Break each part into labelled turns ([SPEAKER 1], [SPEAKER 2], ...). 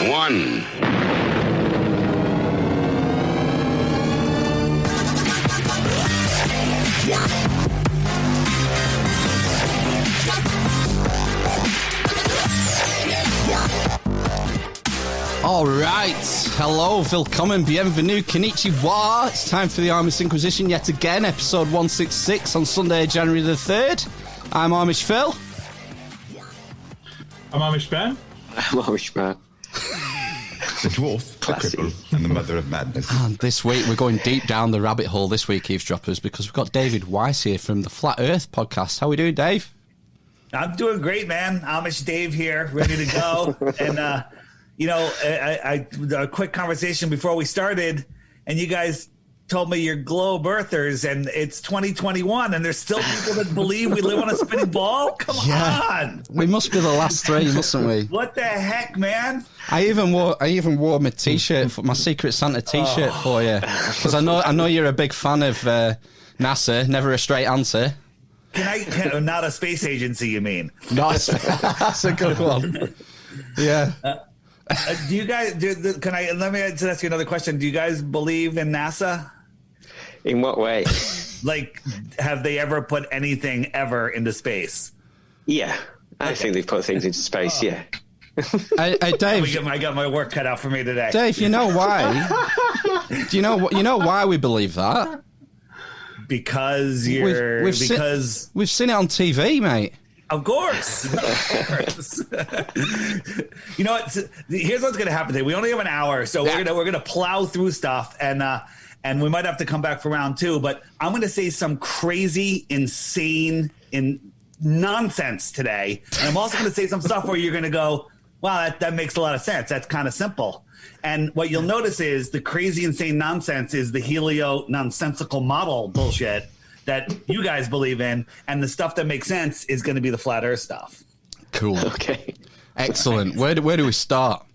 [SPEAKER 1] one.
[SPEAKER 2] All right. Hello, willkommen, bienvenue, konnichiwa. It's time for the Amish Inquisition yet again, episode 166 on Sunday, January the 3rd. I'm Amish Phil.
[SPEAKER 3] I'm Amish Ben.
[SPEAKER 4] I'm Amish Ben.
[SPEAKER 5] The dwarf, the cripple, and the mother of madness.
[SPEAKER 2] And this week, we're going deep down the rabbit hole this week, Eavesdroppers, because we've got David Weiss here from the Flat Earth podcast. How are we doing, Dave?
[SPEAKER 6] I'm doing great, man. Amish Dave here, ready to go. And, a quick conversation before we started, and you guys told me you're globe earthers, and it's 2021, and there's still people that believe we live on a spinning ball? Come on.
[SPEAKER 2] We must be the last three, mustn't we?
[SPEAKER 6] What the heck, man?
[SPEAKER 2] I even wore my T-shirt, my Secret Santa T-shirt for you, because I know you're a big fan of NASA. Never a straight answer.
[SPEAKER 6] Not a space agency, you mean?
[SPEAKER 2] That's a good one. Yeah.
[SPEAKER 6] Do you guys? Let me just ask you another question. Do you guys believe in NASA?
[SPEAKER 4] In what way?
[SPEAKER 6] Like, have they ever put anything ever into space?
[SPEAKER 4] Yeah, I think they've put things into space. Yeah.
[SPEAKER 2] Hey, Dave,
[SPEAKER 6] I got my work cut out for me today.
[SPEAKER 2] Dave, you know why? Do you know why we believe that?
[SPEAKER 6] Because
[SPEAKER 2] we've seen it on TV, mate.
[SPEAKER 6] Of course. You know what? Here's what's going to happen today. We only have an hour, so we're gonna plow through stuff, and we might have to come back for round two. But I'm going to say some crazy, insane, nonsense today, and I'm also going to say some stuff where you're going to go, "Wow, that makes a lot of sense. That's kind of simple." And what you'll notice is the crazy, insane nonsense is the helio-nonsensical model bullshit that you guys believe in, and the stuff that makes sense is going to be the flat Earth stuff.
[SPEAKER 2] Cool.
[SPEAKER 4] Okay.
[SPEAKER 2] Excellent. Where do we start?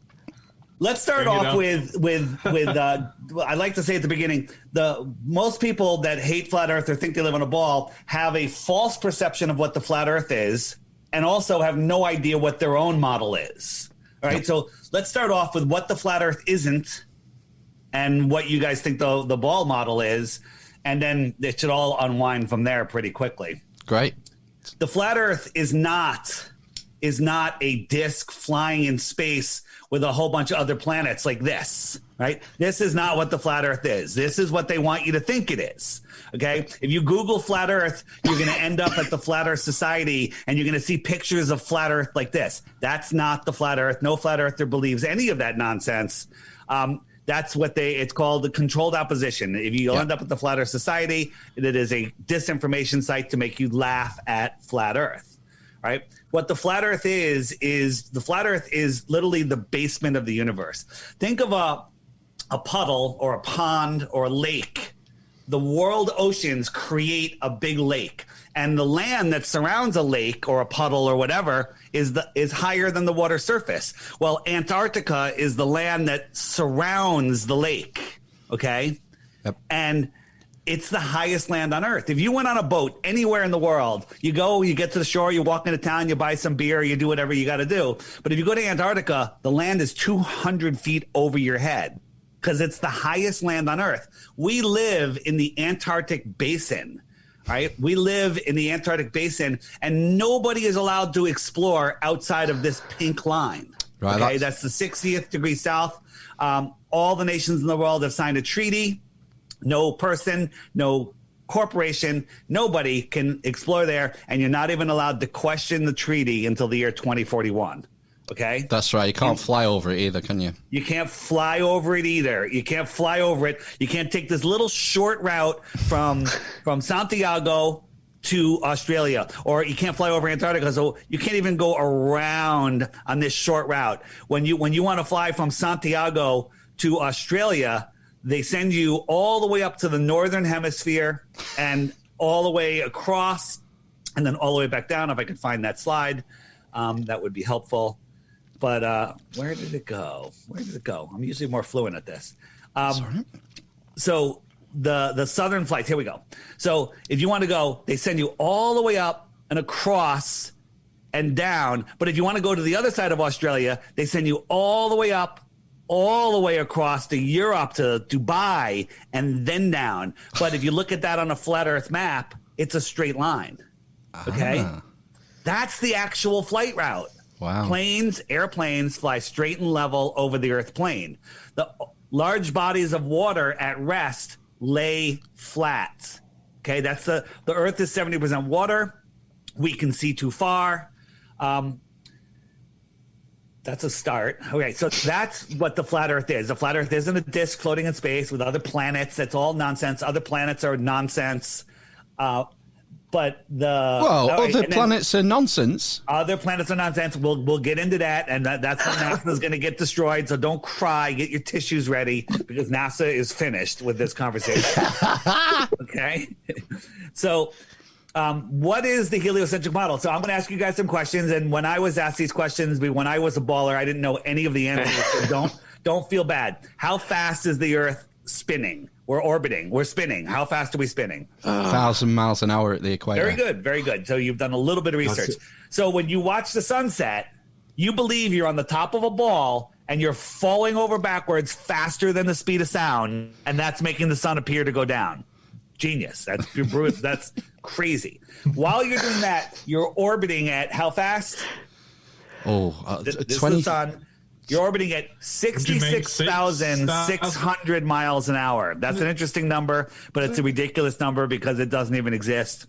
[SPEAKER 6] Let's start off with I like to say at the beginning, most people that hate flat Earth or think they live on a ball have a false perception of what the flat Earth is, and also have no idea what their own model is. All right. Yep. So let's start off with what the flat Earth isn't, and what you guys think the ball model is. And then it should all unwind from there pretty quickly.
[SPEAKER 2] Great.
[SPEAKER 6] The flat Earth is not a disk flying in space with a whole bunch of other planets like this, right? This is not what the flat Earth is. This is what they want you to think it is, okay? If you Google flat Earth, you're going to end up at the Flat Earth Society, and you're going to see pictures of flat Earth like this. That's not the flat Earth. No flat earther believes any of that nonsense. That's what it's called the controlled opposition. If you end up at the Flat Earth Society, it is a disinformation site to make you laugh at flat Earth, right? What the flat Earth is the flat Earth is literally the basement of the universe. Think of a puddle or a pond or a lake. The world oceans create a big lake, and the land that surrounds a lake or a puddle or whatever is higher than the water surface. Well, Antarctica is the land that surrounds the lake, okay? Yep. And it's the highest land on Earth. If you went on a boat anywhere in the world, you get to the shore, you walk into town, you buy some beer, you do whatever you got to do. But if you go to Antarctica, the land is 200 feet over your head, because it's the highest land on Earth. We live in the Antarctic basin, right? We live in the Antarctic basin, and nobody is allowed to explore outside of this pink line. Right. Okay, that's the 60th degree south. All the nations in the world have signed a treaty. No person, no corporation, nobody can explore there, and you're not even allowed to question the treaty until the year 2041. Okay?
[SPEAKER 2] That's right. You can't fly over it either, can you?
[SPEAKER 6] You can't fly over it either. You can't fly over it. You can't take this little short route from Santiago to Australia, or you can't fly over Antarctica, so you can't even go around on this short route. When you want to fly from Santiago to Australia, they send you all the way up to the northern hemisphere and all the way across, and then all the way back down. If I could find that slide, that would be helpful. But where did it go? I'm usually more fluent at this. So the southern flights, here we go. So if you want to go, they send you all the way up and across and down. But if you want to go to the other side of Australia, they send you all the way up, all the way across to Europe, to Dubai, and then down. But if you look at that on a flat Earth map, it's a straight line. Okay? That's the actual flight route.
[SPEAKER 2] Wow.
[SPEAKER 6] Airplanes fly straight and level over the Earth plane. The large bodies of water at rest lay flat. Okay, that's the Earth is 70% water. We can see too far. That's a start. Okay, so that's what the flat Earth is. The flat Earth isn't a disk floating in space with other planets. That's all nonsense. Other planets are nonsense. But
[SPEAKER 2] other planets are nonsense.
[SPEAKER 6] Other planets are nonsense. We'll get into that, and that's when NASA is going to get destroyed. So don't cry. Get your tissues ready because NASA is finished with this conversation. Okay. So, what is the heliocentric model? So I'm going to ask you guys some questions. And when I was asked these questions, when I was a baller, I didn't know any of the answers. So don't feel bad. How fast is the Earth spinning? We're orbiting. We're spinning. How fast are we spinning?
[SPEAKER 2] 1,000 miles an hour at the equator.
[SPEAKER 6] Very good. Very good. So you've done a little bit of research. So when you watch the sunset, you believe you're on the top of a ball and you're falling over backwards faster than the speed of sound, and that's making the sun appear to go down. Genius. That's crazy. While you're doing that, you're orbiting at how fast? This is the sun. You're orbiting at 66,600 miles an hour. That's an interesting number, but it's a ridiculous number because it doesn't even exist.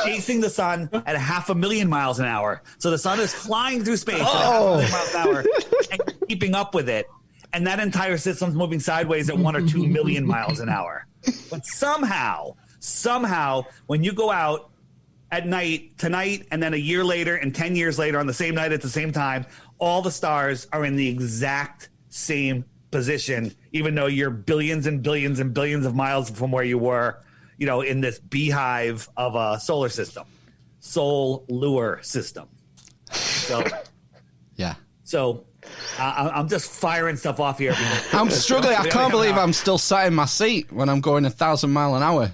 [SPEAKER 6] Chasing the sun at 500,000 miles an hour. So the sun is flying through space at 500,000 miles an hour and you're keeping up with it. And that entire system's moving sideways at 1 or 2 million miles an hour. But somehow, when you go out at night, tonight, and then a year later and 10 years later on the same night at the same time, all the stars are in the exact same position, even though you're billions and billions and billions of miles from where you were, in this beehive of a solar system, solar system. So,
[SPEAKER 2] yeah.
[SPEAKER 6] So I'm just firing stuff off here.
[SPEAKER 2] I'm struggling. I can't believe I'm still sat in my seat when I'm going 1,000 miles an hour.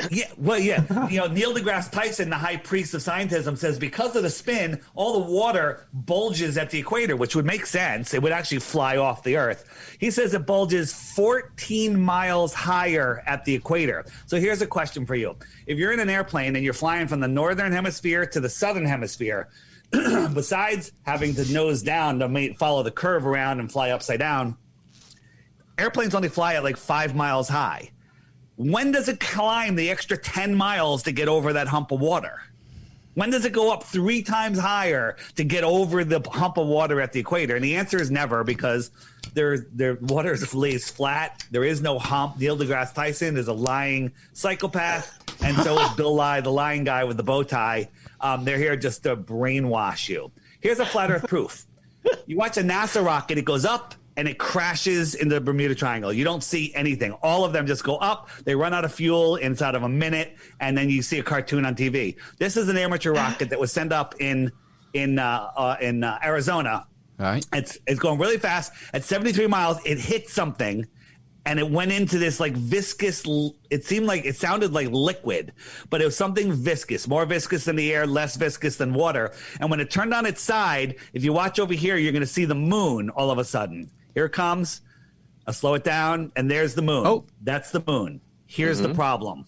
[SPEAKER 6] Yeah, well, yeah. Neil deGrasse Tyson, the high priest of scientism, says because of the spin, all the water bulges at the equator, which would make sense. It would actually fly off the Earth. He says it bulges 14 miles higher at the equator. So here's a question for you. If you're in an airplane and you're flying from the northern hemisphere to the southern hemisphere, besides having to nose down to follow the curve around and fly upside down, airplanes only fly at like 5 miles high. When does it climb the extra 10 miles to get over that hump of water? When does it go up 3 times higher to get over the hump of water at the equator? And the answer is never, because their water lays flat. There is no hump. Neil deGrasse Tyson is a lying psychopath, and so is Bill Nye, the lying guy with the bow tie. They're here just to brainwash you. Here's a flat Earth proof. You watch a NASA rocket, it goes up, and it crashes in the Bermuda Triangle. You don't see anything. All of them just go up. They run out of fuel inside of a minute, and then you see a cartoon on TV. This is an amateur rocket that was sent up in Arizona.
[SPEAKER 2] All right.
[SPEAKER 6] It's going really fast. At 73 miles, it hit something, and it went into this like viscous. It sounded like liquid, but it was something viscous, more viscous than the air, less viscous than water. And when it turned on its side, if you watch over here, you're going to see the moon all of a sudden. Here it comes. I'll slow it down, and there's the moon. Oh, that's the moon. Here's the problem.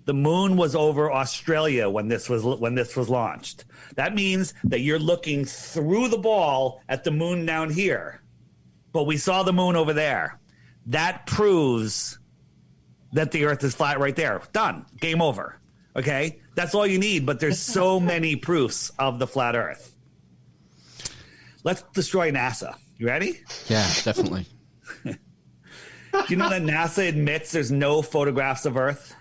[SPEAKER 6] The moon was over Australia when this was launched. That means that you're looking through the ball at the moon down here, but we saw the moon over there. That proves that the Earth is flat right there. Done. Game over. Okay? That's all you need, but there's so many proofs of the flat Earth. Let's destroy NASA. You ready?
[SPEAKER 2] Yeah, definitely.
[SPEAKER 6] Do you know that NASA admits there's no photographs of Earth?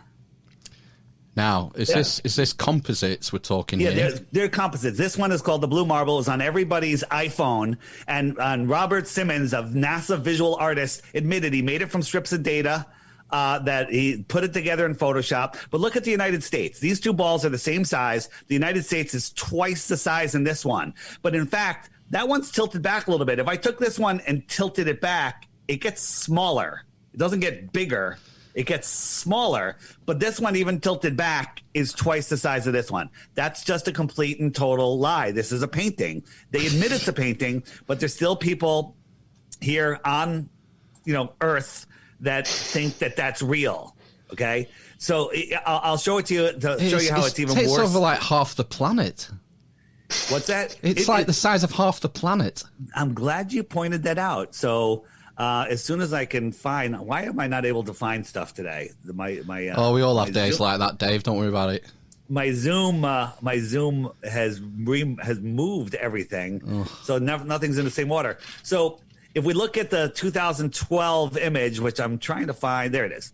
[SPEAKER 2] Now, is this composites we're talking here?
[SPEAKER 6] Yeah, they're composites. This one is called the Blue Marble. It was on everybody's iPhone. And Robert Simmons of NASA Visual Artists admitted he made it from strips of data, that he put it together in Photoshop. But look at the United States. These two balls are the same size. The United States is twice the size in this one. But in fact, that one's tilted back a little bit. If I took this one and tilted it back, it gets smaller. It doesn't get bigger. It gets smaller, but this one, even tilted back, is twice the size of this one. That's just a complete and total lie. This is a painting. They admit it's a painting, but there's still people here on, Earth that think that that's real. Okay, so I'll show it to you to show you how it's even worse.
[SPEAKER 2] It takes over like half the planet.
[SPEAKER 6] What's that?
[SPEAKER 2] It's like the size of half the planet.
[SPEAKER 6] I'm glad you pointed that out. So as soon as I can find, why am I not able to find stuff today? We
[SPEAKER 2] all have days like that, Dave. Don't worry about it.
[SPEAKER 6] My Zoom has moved everything, so nothing's in the same order. So if we look at the 2012 image, which I'm trying to find, there it is.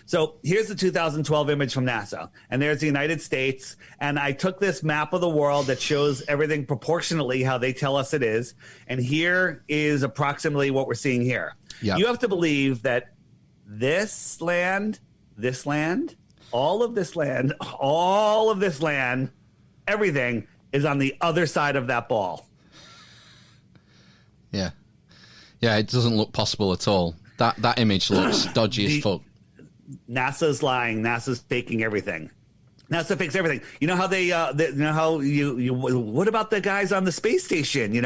[SPEAKER 6] So here's the 2012 image from NASA, and there's the United States. And I took this map of the world that shows everything proportionately how they tell us it is. And here is approximately what we're seeing here. Yep. You have to believe that this land, all of this land, everything is on the other side of that ball.
[SPEAKER 2] Yeah. Yeah, it doesn't look possible at all. That image looks dodgy as fuck.
[SPEAKER 6] NASA's lying. NASA's faking everything. NASA fakes everything. You know how what about the guys on the space station?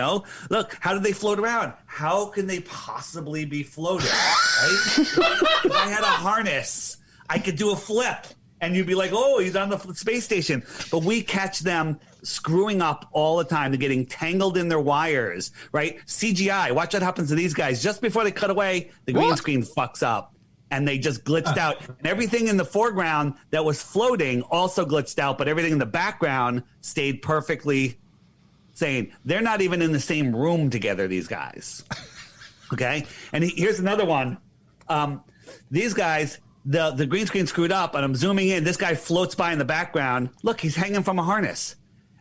[SPEAKER 6] Look, how do they float around? How can they possibly be floating? Right? If I had a harness, I could do a flip. And you'd be like, oh, he's on the space station. But we catch them screwing up all the time. They're getting tangled in their wires, right? CGI. Watch what happens to these guys. Just before they cut away, the green screen fucks up. And they just glitched out. And everything in the foreground that was floating also glitched out. But everything in the background stayed perfectly sane. They're not even in the same room together, these guys. Okay? And here's another one. These guys... The green screen screwed up, and I'm zooming in. This guy floats by in the background. Look, he's hanging from a harness,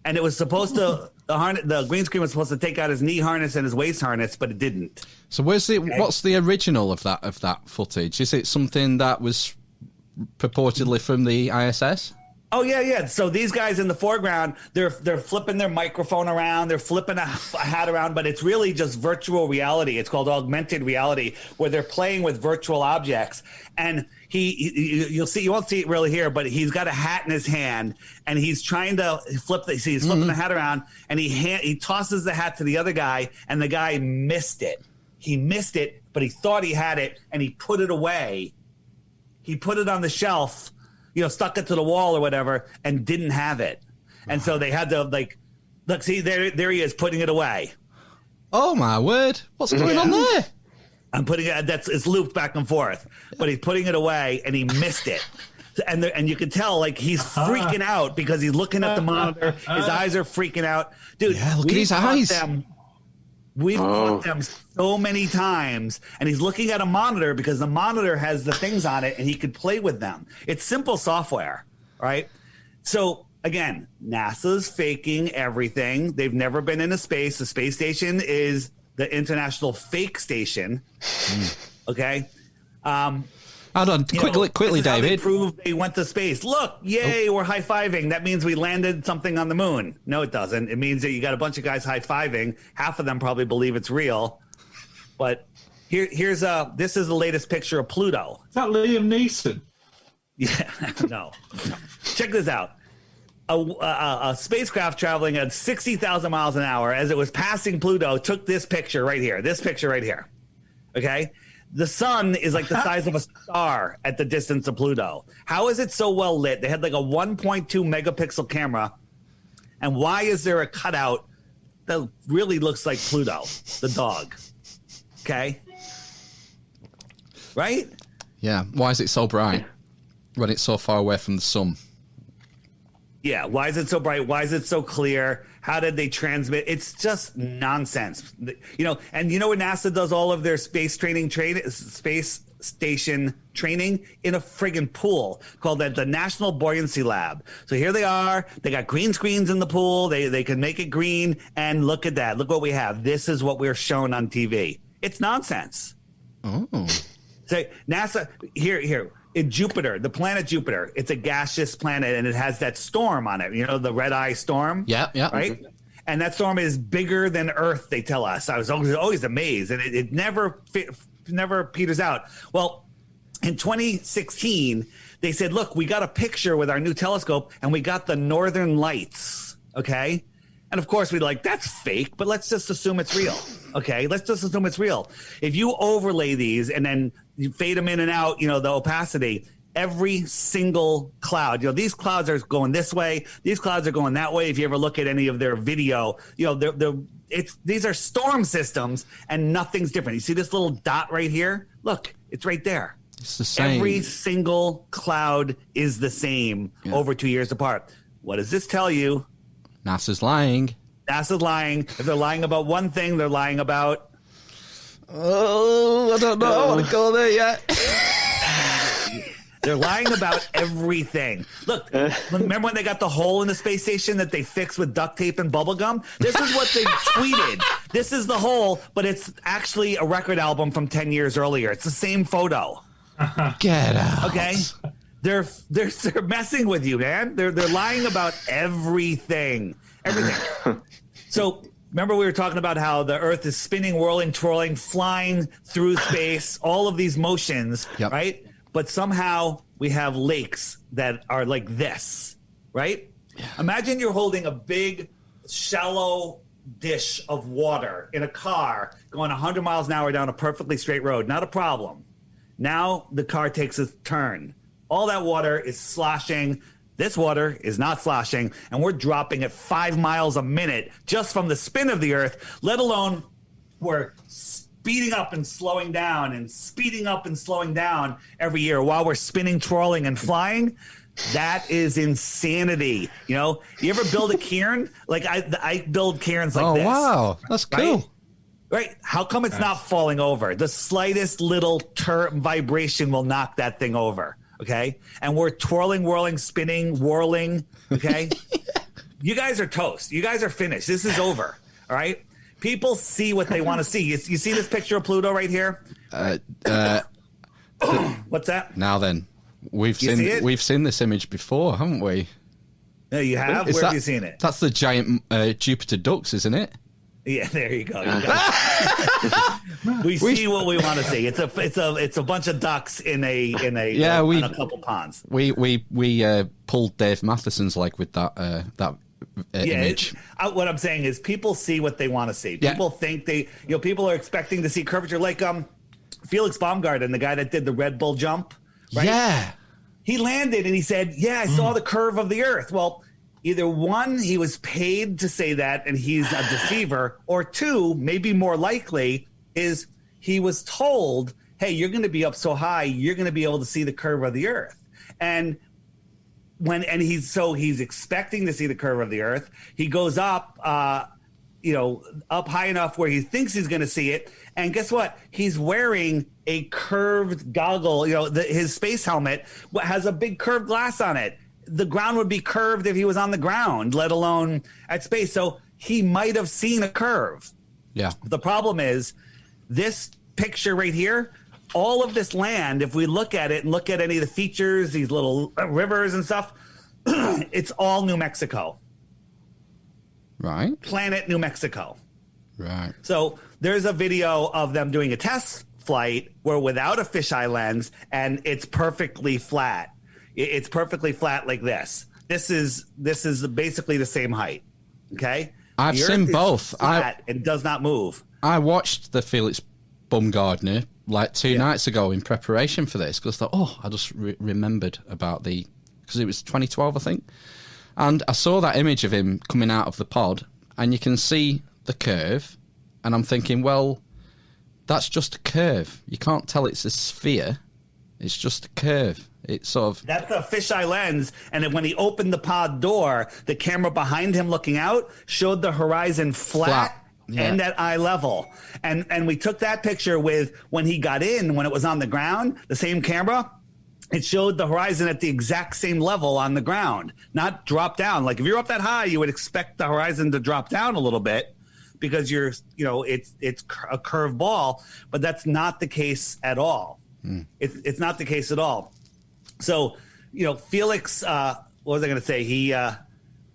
[SPEAKER 6] and it was supposed to the green screen was supposed to take out his knee harness and his waist harness, but it didn't.
[SPEAKER 2] So what's the original of that footage? Is it something that was purportedly from the ISS?
[SPEAKER 6] Oh yeah. So these guys in the foreground, they're flipping their microphone around, they're flipping a hat around, but it's really just virtual reality. It's called augmented reality, where they're playing with virtual objects. And you won't see it really here, but he's got a hat in his hand, and he's trying to flip. He's flipping the hat around, and he tosses the hat to the other guy, and the guy missed it. He missed it, but he thought he had it, and he put it away. He put it on the shelf. Stuck it to the wall or whatever, and didn't have it. And so they had to look, see, there he is putting it away.
[SPEAKER 2] Oh my word. What's going on there?
[SPEAKER 6] I'm putting it, it's looped back and forth, but he's putting it away and he missed it. And you can tell he's freaking out because he's looking at the monitor. His eyes are freaking out. Dude,
[SPEAKER 2] yeah, look at his eyes.
[SPEAKER 6] We've caught them so many times, and he's looking at a monitor because the monitor has the things on it, and he could play with them. It's simple software, right? So, again, NASA's faking everything. They've never been into space. The space station is the International Fake Station, okay?
[SPEAKER 2] Hold on, quickly, David.
[SPEAKER 6] They proved they went to space. Look, yay, we're high-fiving. That means we landed something on the moon. No, it doesn't. It means that you got a bunch of guys high-fiving. Half of them probably believe it's real. But this is the latest picture of Pluto.
[SPEAKER 1] Is that Liam Neeson?
[SPEAKER 6] Yeah, no. Check this out. A spacecraft traveling at 60,000 miles an hour as it was passing Pluto took this picture right here. Okay? The sun is like the size of a star at the distance of Pluto. How is it so well lit? They had a 1.2 megapixel camera. And why is there a cutout that really looks like Pluto, the dog? Okay? Right?
[SPEAKER 2] Yeah. Why is it so bright when it's so far away from the sun?
[SPEAKER 6] Yeah. Why is it so bright? Why is it so clear? How did they transmit? It's just nonsense. And where NASA does all of their space station training? In a friggin' pool called the National Buoyancy Lab. So here they are. They got green screens in the pool. They can make it green. And look at that. Look what we have. This is what we're shown on TV. It's nonsense.
[SPEAKER 2] Oh.
[SPEAKER 6] So NASA, here. In Jupiter, the planet Jupiter, it's a gaseous planet, and it has that storm on it. The red eye storm.
[SPEAKER 2] Yeah.
[SPEAKER 6] Right? And that storm is bigger than Earth, they tell us. I was always amazed, and it never peters out. Well, In 2016, they said, look, we got a picture with our new telescope and we got the northern lights. Okay. And of course, we're like, that's fake, but let's just assume it's real. Okay. Let's just assume it's real. If you overlay these and then you fade them in and out, you know, the opacity, every single cloud, you know, these clouds are going this way. These clouds are going that way. If you ever look at any of their video, you know, these are storm systems and nothing's different. You see this little dot right here? Look, it's right there.
[SPEAKER 2] It's the same.
[SPEAKER 6] Every single cloud is the same over 2 years apart. What does this tell you?
[SPEAKER 2] NASA's lying.
[SPEAKER 6] NASA's lying. If they're lying about one thing, they're lying about...
[SPEAKER 2] Oh, I don't know. I want to go there yet.
[SPEAKER 6] They're lying about everything. Look, remember when they got the hole in the space station that they fixed with duct tape and bubble gum? This is what they tweeted. This is the hole, but it's actually a record album from 10 years earlier. It's the same photo.
[SPEAKER 2] Get out.
[SPEAKER 6] Okay? They're messing with you, man. They're lying about everything. Everything. So remember we were talking about how the Earth is spinning, whirling, twirling, flying through space, all of these motions, right? But somehow we have lakes that are like this, right? Yeah. Imagine you're holding a big, shallow dish of water in a car going 100 miles an hour down a perfectly straight road. Not a problem. Now the car takes a turn. All that water is sloshing. This water is not sloshing, and we're dropping at 5 miles a minute just from the spin of the Earth, let alone we're speeding up and slowing down and speeding up and slowing down every year while we're spinning, twirling, and flying. That is insanity. You know, you ever build a cairn? Like I build cairns like this. Oh,
[SPEAKER 2] wow. That's cool.
[SPEAKER 6] Right? How come it's not falling over? The slightest little vibration will knock that thing over. Okay? And we're twirling, whirling, spinning, whirling. Okay? You guys are toast. You guys are finished. This is over. All right? People see what they want to see. You see this picture of Pluto right here? What's that?
[SPEAKER 2] Now then, we've seen this image before, haven't we?
[SPEAKER 6] No, you have? Where have you seen it?
[SPEAKER 2] That's the giant Jupiter ducks, isn't it?
[SPEAKER 6] Yeah, there you go. We see what we want to see. It's a bunch of ducks in a couple ponds.
[SPEAKER 2] We pulled Dave Matheson's leg with that image.
[SPEAKER 6] What I'm saying is people see what they want to see. People think people are expecting to see curvature, like Felix Baumgartner, the guy that did the Red Bull jump. Right? Yeah, he landed and he said, "Yeah, I saw the curve of the Earth." Well, either one, he was paid to say that and he's a deceiver, or two, maybe more likely, is he was told, hey, you're going to be up so high, you're going to be able to see the curve of the Earth. And he's expecting to see the curve of the Earth. He goes up, up high enough where he thinks he's going to see it. And guess what? He's wearing a curved goggle. His space helmet has a big curved glass on it. The ground would be curved if he was on the ground, let alone at space. So he might have seen a curve.
[SPEAKER 2] Yeah.
[SPEAKER 6] The problem is this picture right here, all of this land, if we look at it and look at any of the features, these little rivers and stuff, it's all New Mexico.
[SPEAKER 2] Right.
[SPEAKER 6] Planet New Mexico.
[SPEAKER 2] Right.
[SPEAKER 6] So there's a video of them doing a test flight where without a fisheye lens, and it's perfectly flat. It's perfectly flat like this. This is basically the same height. Okay?
[SPEAKER 2] I've seen both.
[SPEAKER 6] It does not move.
[SPEAKER 2] I watched the Felix Baumgartner like 2 nights ago in preparation for this because I thought, I just remembered about because it was 2012, I think. And I saw that image of him coming out of the pod and you can see the curve. And I'm thinking, well, that's just a curve. You can't tell it's a sphere. It's just a curve. It's sort of...
[SPEAKER 6] That's a fisheye lens. And then when he opened the pod door, the camera behind him looking out showed the horizon flat. And at eye level. And we took that picture with when he got in, when it was on the ground, the same camera, it showed the horizon at the exact same level on the ground, not drop down. Like if you're up that high, you would expect the horizon to drop down a little bit because it's a curved ball, but that's not the case at all. It's not the case at all. So, Felix, what was I going to say?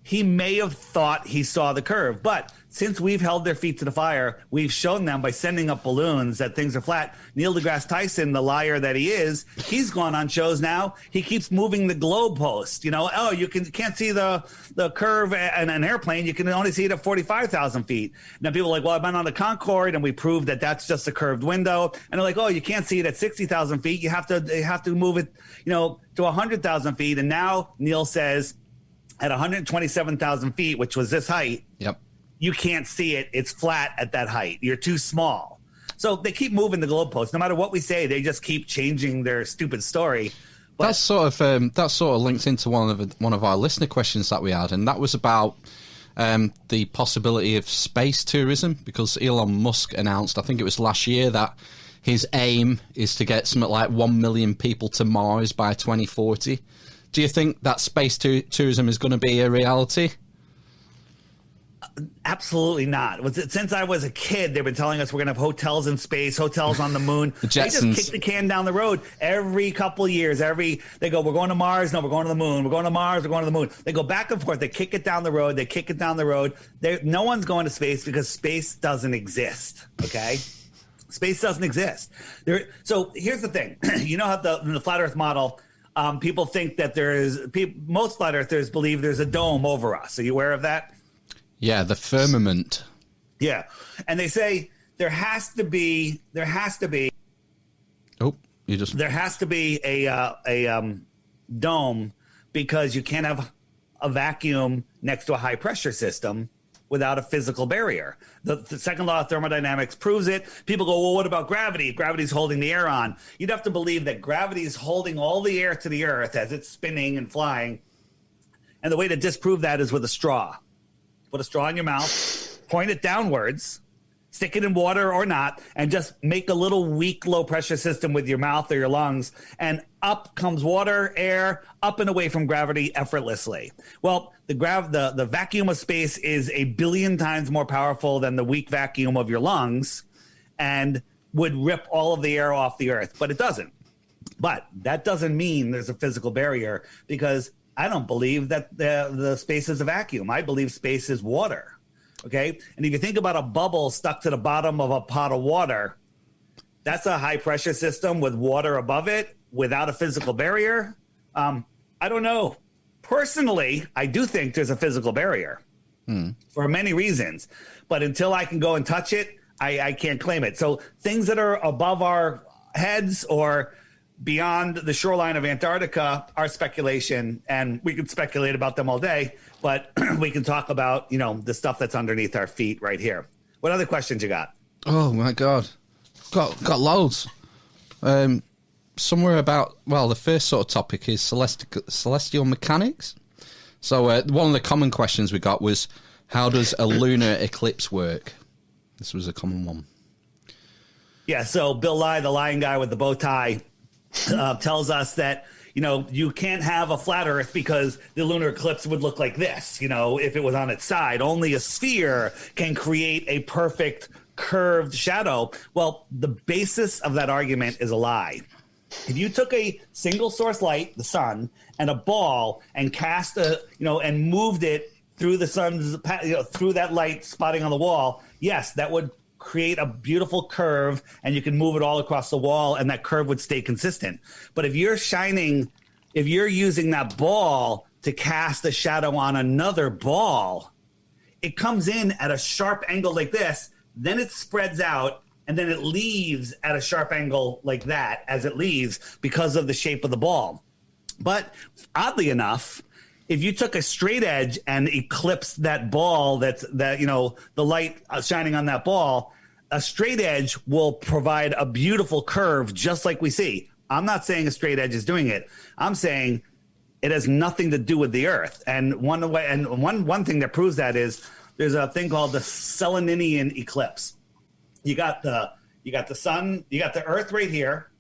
[SPEAKER 6] he may have thought he saw the curve. But since we've held their feet to the fire, we've shown them by sending up balloons that things are flat. Neil deGrasse Tyson, the liar that he is, he's gone on shows now. He keeps moving the globe post. You know, oh, you can't see the curve in an airplane. You can only see it at 45,000 feet. Now people are like, well, I've been on the Concorde and we proved that that's just a curved window. And they're like, oh, you can't see it at 60,000 feet. You have to move it, to 100,000 feet. And now Neil says, at 127,000 feet, which was this height,
[SPEAKER 2] yep,
[SPEAKER 6] you can't see it. It's flat at that height. You're too small. So they keep moving the goalposts. No matter what we say, they just keep changing their stupid story. But
[SPEAKER 2] that sort of links into one of our listener questions that we had, and that was about the possibility of space tourism, because Elon Musk announced, I think it was last year, that his aim is to get something like 1 million people to Mars by 2040. Do you think that space tourism is going to be a reality?
[SPEAKER 6] Absolutely not. Since I was a kid, they've been telling us we're going to have hotels in space, hotels on the moon.
[SPEAKER 2] The
[SPEAKER 6] They just kick the can down the road every couple of years. They go, we're going to Mars. No, we're going to the moon. We're going to Mars. We're going to the moon. They go back and forth. They kick it down the road. They kick it down the road. No one's going to space because space doesn't exist. Okay. Space doesn't exist. So here's the thing. You know how the flat Earth model, people think that most flat earthers believe there's a dome over us. Are you aware of that?
[SPEAKER 2] Yeah, the firmament.
[SPEAKER 6] Yeah. And they say there has to be a dome, because you can't have a vacuum next to a high pressure system without a physical barrier. The second law of thermodynamics proves it. People go, well, what about gravity? Gravity's holding the air on. You'd have to believe that gravity is holding all the air to the earth as it's spinning and flying. And the way to disprove that is with a straw. Put a straw in your mouth, point it downwards, stick it in water or not, and just make a little weak low pressure system with your mouth or your lungs, and up comes water, air, up and away from gravity effortlessly. Well, the vacuum of space is 1 billion times more powerful than the weak vacuum of your lungs, and would rip all of the air off the earth, but it doesn't. But that doesn't mean there's a physical barrier, because I don't believe that the space is a vacuum. I believe space is water. Okay. And if you think about a bubble stuck to the bottom of a pot of water, that's a high pressure system with water above it without a physical barrier. I don't know. Personally, I do think there's a physical barrier for many reasons, but until I can go and touch it, I can't claim it. So things that are above our heads or beyond the shoreline of Antarctica are speculation, and we could speculate about them all day, but we can talk about, the stuff that's underneath our feet right here. What other questions you got?
[SPEAKER 2] Oh my God. Got loads. Somewhere about, the first sort of topic is celestial mechanics. So one of the common questions we got was, how does a lunar eclipse work? This was a common one.
[SPEAKER 6] Yeah, so Bill Nye, the lying guy with the bow tie, tells us that, you can't have a flat Earth because the lunar eclipse would look like this, if it was on its side. Only a sphere can create a perfect curved shadow. Well, the basis of that argument is a lie. If you took a single source light, the sun, and a ball and cast and moved it through the sun's, through that light spotting on the wall, yes, that would create a beautiful curve, and you can move it all across the wall, and that curve would stay consistent. But if you're using that ball to cast a shadow on another ball, it comes in at a sharp angle like this, then it spreads out, and then it leaves at a sharp angle like that as it leaves because of the shape of the ball. But oddly enough, if you took a straight edge and eclipsed that ball, the light shining on that ball, a straight edge will provide a beautiful curve just like we see. I'm not saying a straight edge is doing it. I'm saying it has nothing to do with the Earth. And one thing that proves that is there's a thing called the Seleninian eclipse. You got the sun, you got the Earth right here.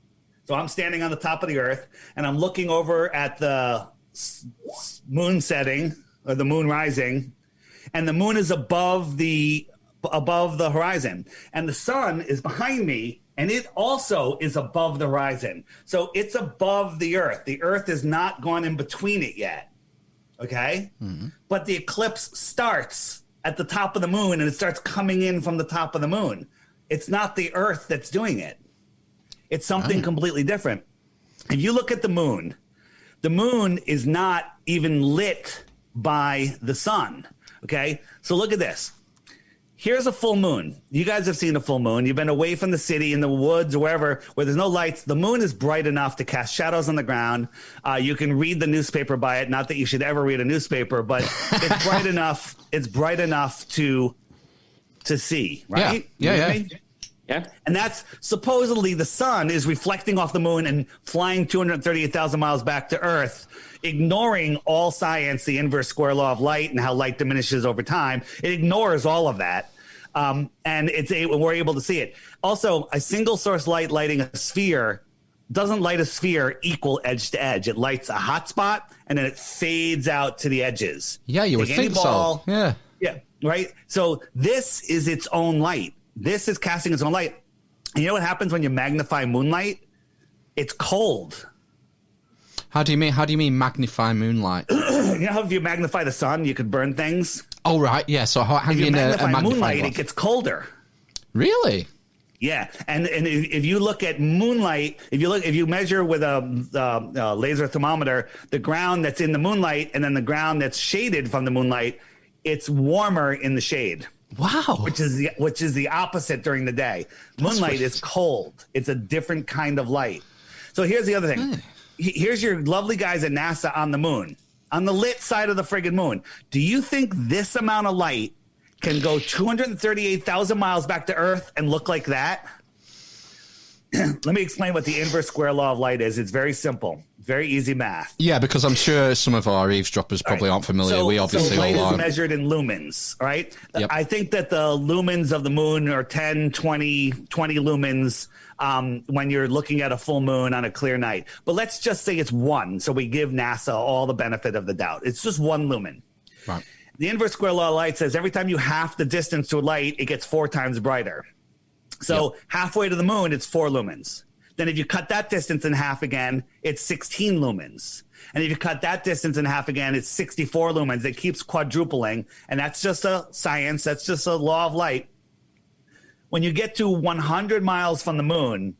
[SPEAKER 6] So I'm standing on the top of the Earth, and I'm looking over at the moon setting or the moon rising, and the moon is above the horizon, and the sun is behind me, and it also is above the horizon. So it's above the Earth. The Earth has not gone in between it yet. okay? But the eclipse starts at the top of the moon, and it starts coming in from the top of the moon. It's not the Earth that's doing it. It's something completely different. If you look at the moon is not even lit by the sun, okay? So look at this. Here's a full moon. You guys have seen a full moon. You've been away from the city, in the woods, or wherever, where there's no lights. The moon is bright enough to cast shadows on the ground. You can read the newspaper by it. Not that you should ever read a newspaper, but it's bright enough. It's bright enough to see, right?
[SPEAKER 2] Yeah.
[SPEAKER 4] Yeah.
[SPEAKER 6] And that's supposedly the sun is reflecting off the moon and flying 238,000 miles back to Earth, ignoring all science, the inverse square law of light and how light diminishes over time. It ignores all of that. And we're able to see it. Also, a single source light lighting a sphere doesn't light a sphere equal edge to edge. It lights a hot spot and then it fades out to the edges.
[SPEAKER 2] Yeah, you would think so. Yeah.
[SPEAKER 6] Yeah, right? So this is its own light. This is casting its own light. And you know what happens when you magnify moonlight? It's cold.
[SPEAKER 2] How do you mean magnify moonlight?
[SPEAKER 6] You know how if you magnify the sun, you could burn things?
[SPEAKER 2] Oh, right. Yeah. So how
[SPEAKER 6] If you
[SPEAKER 2] in a
[SPEAKER 6] magnify moonlight,
[SPEAKER 2] glass?
[SPEAKER 6] it gets colder.
[SPEAKER 2] Really?
[SPEAKER 6] Yeah, and if you look at moonlight, if you measure with a laser thermometer the ground that's in the moonlight and then the ground that's shaded from the moonlight, it's warmer in the shade.
[SPEAKER 2] Wow.
[SPEAKER 6] Which is the opposite during the day. Moonlight is cold. It's a different kind of light. So here's the other thing. Here's your lovely guys at NASA on the moon, on the lit side of the friggin' moon. Do you think this amount of light can go 238,000 miles back to Earth and look like that? Let me explain what the inverse square law of light is. It's very simple, very easy math.
[SPEAKER 2] Yeah, because I'm sure some of our eavesdroppers probably aren't familiar. We obviously
[SPEAKER 6] light
[SPEAKER 2] all
[SPEAKER 6] is
[SPEAKER 2] are.
[SPEAKER 6] measured in lumens, right?
[SPEAKER 2] Yep.
[SPEAKER 6] I think that the lumens of the moon are 10, 20 lumens when you're looking at a full moon on a clear night. But let's just say it's one, so we give NASA all the benefit of the doubt. It's just 1 lumen.
[SPEAKER 2] Right.
[SPEAKER 6] The inverse square law of light says every time you half the distance to a light, it gets 4 times brighter. So halfway to the moon, it's 4 lumens. Then if you cut that distance in half again, it's 16 lumens. And if you cut that distance in half again, it's 64 lumens. It keeps quadrupling. And that's just a science. That's just a law of light. When you get to 100 miles from the moon,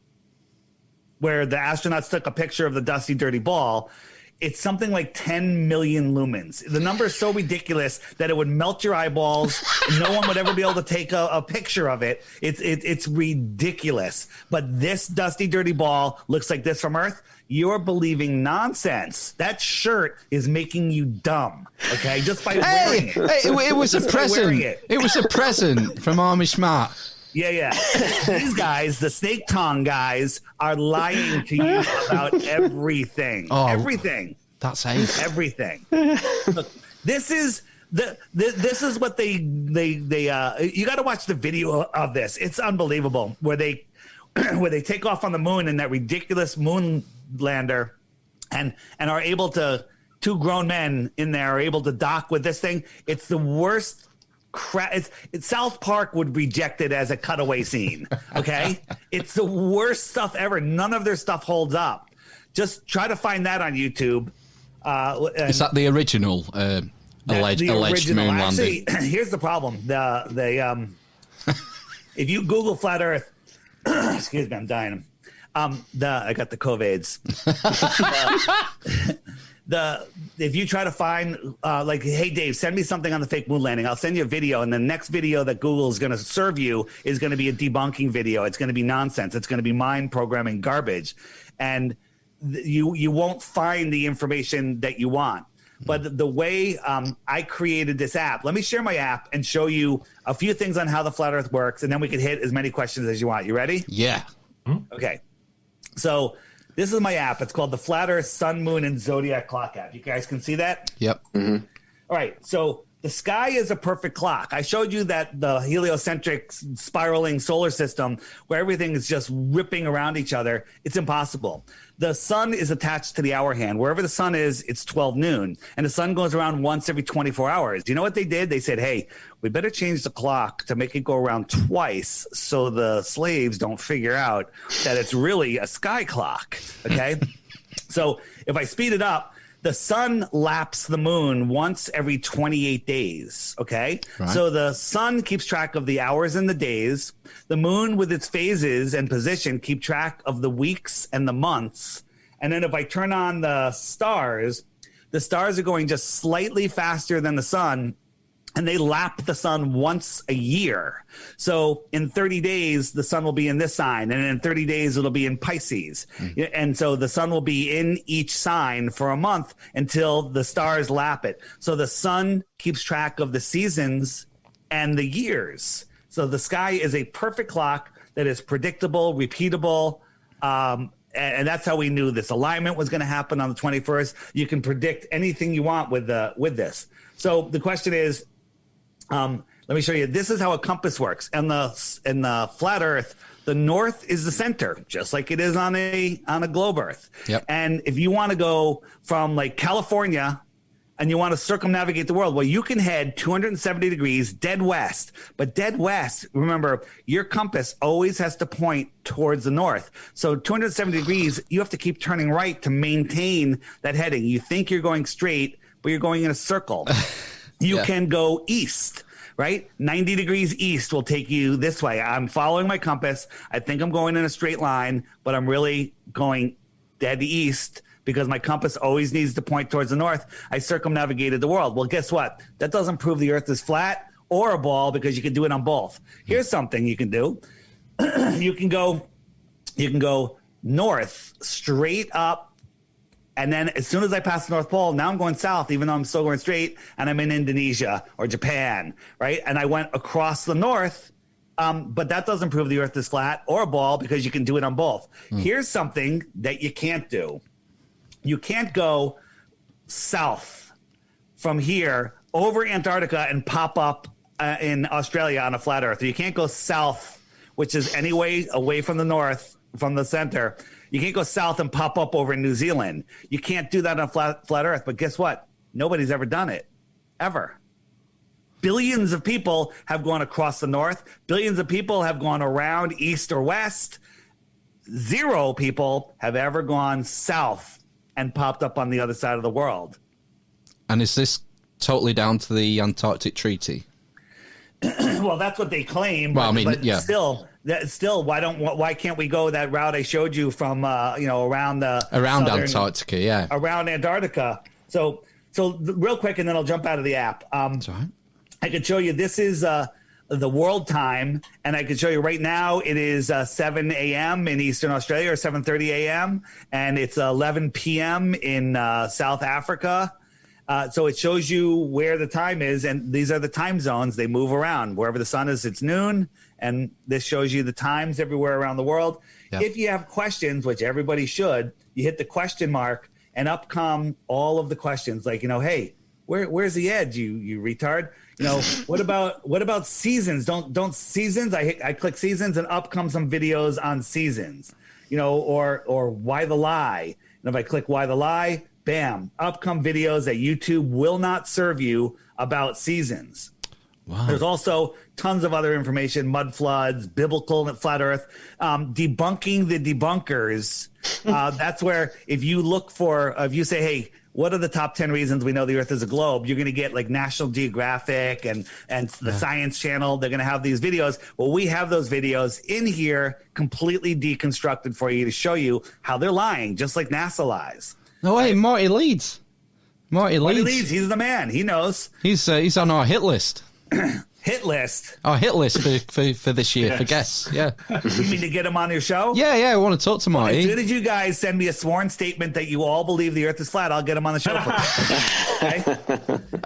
[SPEAKER 6] where the astronauts took a picture of the dusty, dirty ball, it's something like 10 million lumens. The number is so ridiculous that it would melt your eyeballs. No one would ever be able to take a picture of it. It's ridiculous. But this dusty, dirty ball looks like this from Earth. You're believing nonsense. That shirt is making you dumb, okay? Just by wearing it.
[SPEAKER 2] Hey, it was a present. It was a present from Amish Matt.
[SPEAKER 6] Yeah. These guys, the snake tongue guys, are lying to you about everything. Everything.
[SPEAKER 2] That's ace.
[SPEAKER 6] Everything. Look, this is what they you got to watch the video of this. It's unbelievable where they take off on the moon in that ridiculous moon lander and are able to, 2 grown men in there are able to dock with this thing. It's the worst South Park would reject it as a cutaway scene. Okay. It's the worst stuff ever. None of their stuff holds up. Just try to find that on YouTube.
[SPEAKER 2] Is that the original alleged moon landing?
[SPEAKER 6] Actually, here's the problem. If you Google flat Earth, excuse me, I'm dying. I got the COVIDs. If you try to find hey Dave, send me something on the fake moon landing, I'll send you a video, and the next video that Google is going to serve you is going to be a debunking video. It's going to be nonsense. It's going to be mind programming garbage, and you won't find the information that you want. But the way I created this app, let me share my app and show you a few things on how the flat Earth works, and then we can hit as many questions as you want. You ready?
[SPEAKER 2] Yeah.
[SPEAKER 6] Okay. So this is my app. It's called the Flat Earth, Sun, Moon, and Zodiac Clock app. You guys can see that?
[SPEAKER 2] Yep.
[SPEAKER 6] All right. So the sky is a perfect clock. I showed you that the heliocentric spiraling solar system where everything is just ripping around each other. It's impossible. The sun is attached to the hour hand. Wherever the sun is, it's 12 noon. And the sun goes around once every 24 hours. You know what they did? They said, hey, we better change the clock to make it go around twice so the slaves don't figure out that it's really a sky clock. Okay? So if I speed it up, The sun laps the moon once every 28 days. Okay. Right. So the sun keeps track of the hours and the days. The moon with its phases and position keep track of the weeks and the months. And then if I turn on the stars are going just slightly faster than the sun, and they lap the sun once a year. So in 30 days, the sun will be in this sign, and in 30 days, it'll be in Pisces. And so the sun will be in each sign for a month until the stars lap it. So the sun keeps track of the seasons and the years. So the sky is a perfect clock that is predictable, repeatable, and that's how we knew this alignment was going to happen on the 21st. You can predict anything you want with this. So the question is, let me show you. This is how a compass works. In the flat Earth, the north is the center, just like it is on a globe Earth. Yep. And if you want to go from like California and you want to circumnavigate the world, well, you can head 270 degrees dead west. But dead west, remember, your compass always has to point towards the north. So 270 degrees, you have to keep turning right to maintain that heading. You think you're going straight, but you're going in a circle. You can go east, right? 90 degrees east will take you this way. I'm following my compass. I think I'm going in a straight line, but I'm really going dead east because my compass always needs to point towards the north. I circumnavigated the world. Well, guess what? That doesn't prove the Earth is flat or a ball because you can do it on both. Here's something you can do. You can go north straight up. And then as soon as I pass the North Pole, now I'm going south, even though I'm still going straight, and I'm in Indonesia or Japan, right? And I went across the north, but that doesn't prove the Earth is flat or a ball because you can do it on both. Here's something that you can't do. You can't go south from here over Antarctica and pop up in Australia on a flat Earth. You can't go south, which is anyway away from the north, from the center. You can't go south and pop up over in New Zealand. You can't do that on flat Earth. But guess what? Nobody's ever done it, ever. Billions of people have gone across the north. Billions of people have gone around east or west. 0 people have ever gone south and popped up on the other side of the world.
[SPEAKER 2] And is this totally down to the Antarctic Treaty?
[SPEAKER 6] Well, that's what they claim.
[SPEAKER 2] Well,
[SPEAKER 6] but still, why can't we go that route I showed you from around
[SPEAKER 2] Antarctica,
[SPEAKER 6] around Antarctica? So real quick, and then I'll jump out of the app.
[SPEAKER 2] Sorry.
[SPEAKER 6] I could show you. This is the world time, and I could show you right now. It is 7 a.m. in Eastern Australia, or 7:30 a.m., and it's 11 p.m. in South Africa. So it shows you where the time is, and these are the time zones. They move around. Wherever the sun is, it's noon, and this shows you the times everywhere around the world. Yep. If you have questions, which everybody should, you hit the question mark, and up come all of the questions. Like, hey, where's the edge? You retard. What about seasons? Don't seasons? I click seasons, and up come some videos on seasons. Or why the lie? And if I click why the lie, bam, up come videos that YouTube will not serve you about seasons. Wow. There's also tons of other information, mud floods, biblical and flat earth, debunking the debunkers. That's where if you say, hey, what are the top 10 reasons we know the Earth is a globe? You're going to get like National Geographic and the Science Channel. They're going to have these videos. Well, we have those videos in here completely deconstructed for you to show you how they're lying, just like NASA lies.
[SPEAKER 2] No way, Marty Leeds. Marty Leeds.
[SPEAKER 6] He's the man. He knows.
[SPEAKER 2] He's on our hit list.
[SPEAKER 6] Hit list.
[SPEAKER 2] Our hit list for this year, for guests. Yeah.
[SPEAKER 6] You mean to get him on your show?
[SPEAKER 2] Yeah, I want to talk to Marty.
[SPEAKER 6] As soon as you guys send me a sworn statement that you all believe the Earth is flat, I'll get him on the show for you. Okay?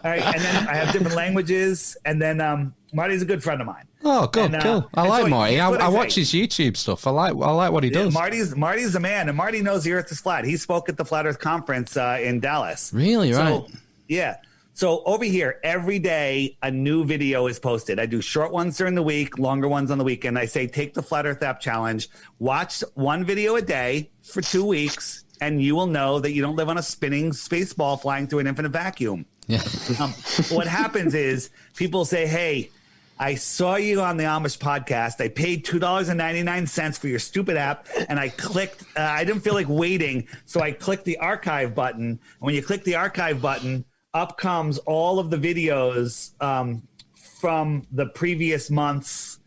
[SPEAKER 6] All right, and then I have different languages, and then Marty's a good friend of mine.
[SPEAKER 2] Oh, good, cool. I like Marty. I watch his YouTube stuff. I like what he does.
[SPEAKER 6] Marty's the man, and Marty knows the Earth is flat. He spoke at the Flat Earth Conference in Dallas.
[SPEAKER 2] Really, right?
[SPEAKER 6] Yeah. So over here, every day, a new video is posted. I do short ones during the week, longer ones on the weekend. I say, take the Flat Earth app challenge, watch one video a day for 2 weeks, and you will know that you don't live on a spinning space ball flying through an infinite vacuum.
[SPEAKER 2] Yeah.
[SPEAKER 6] What happens is people say, hey, I saw you on the Amish podcast. I paid $2.99 for your stupid app, and I clicked. I didn't feel like waiting, so I clicked the archive button. And when you click the archive button, up comes all of the videos from the previous months,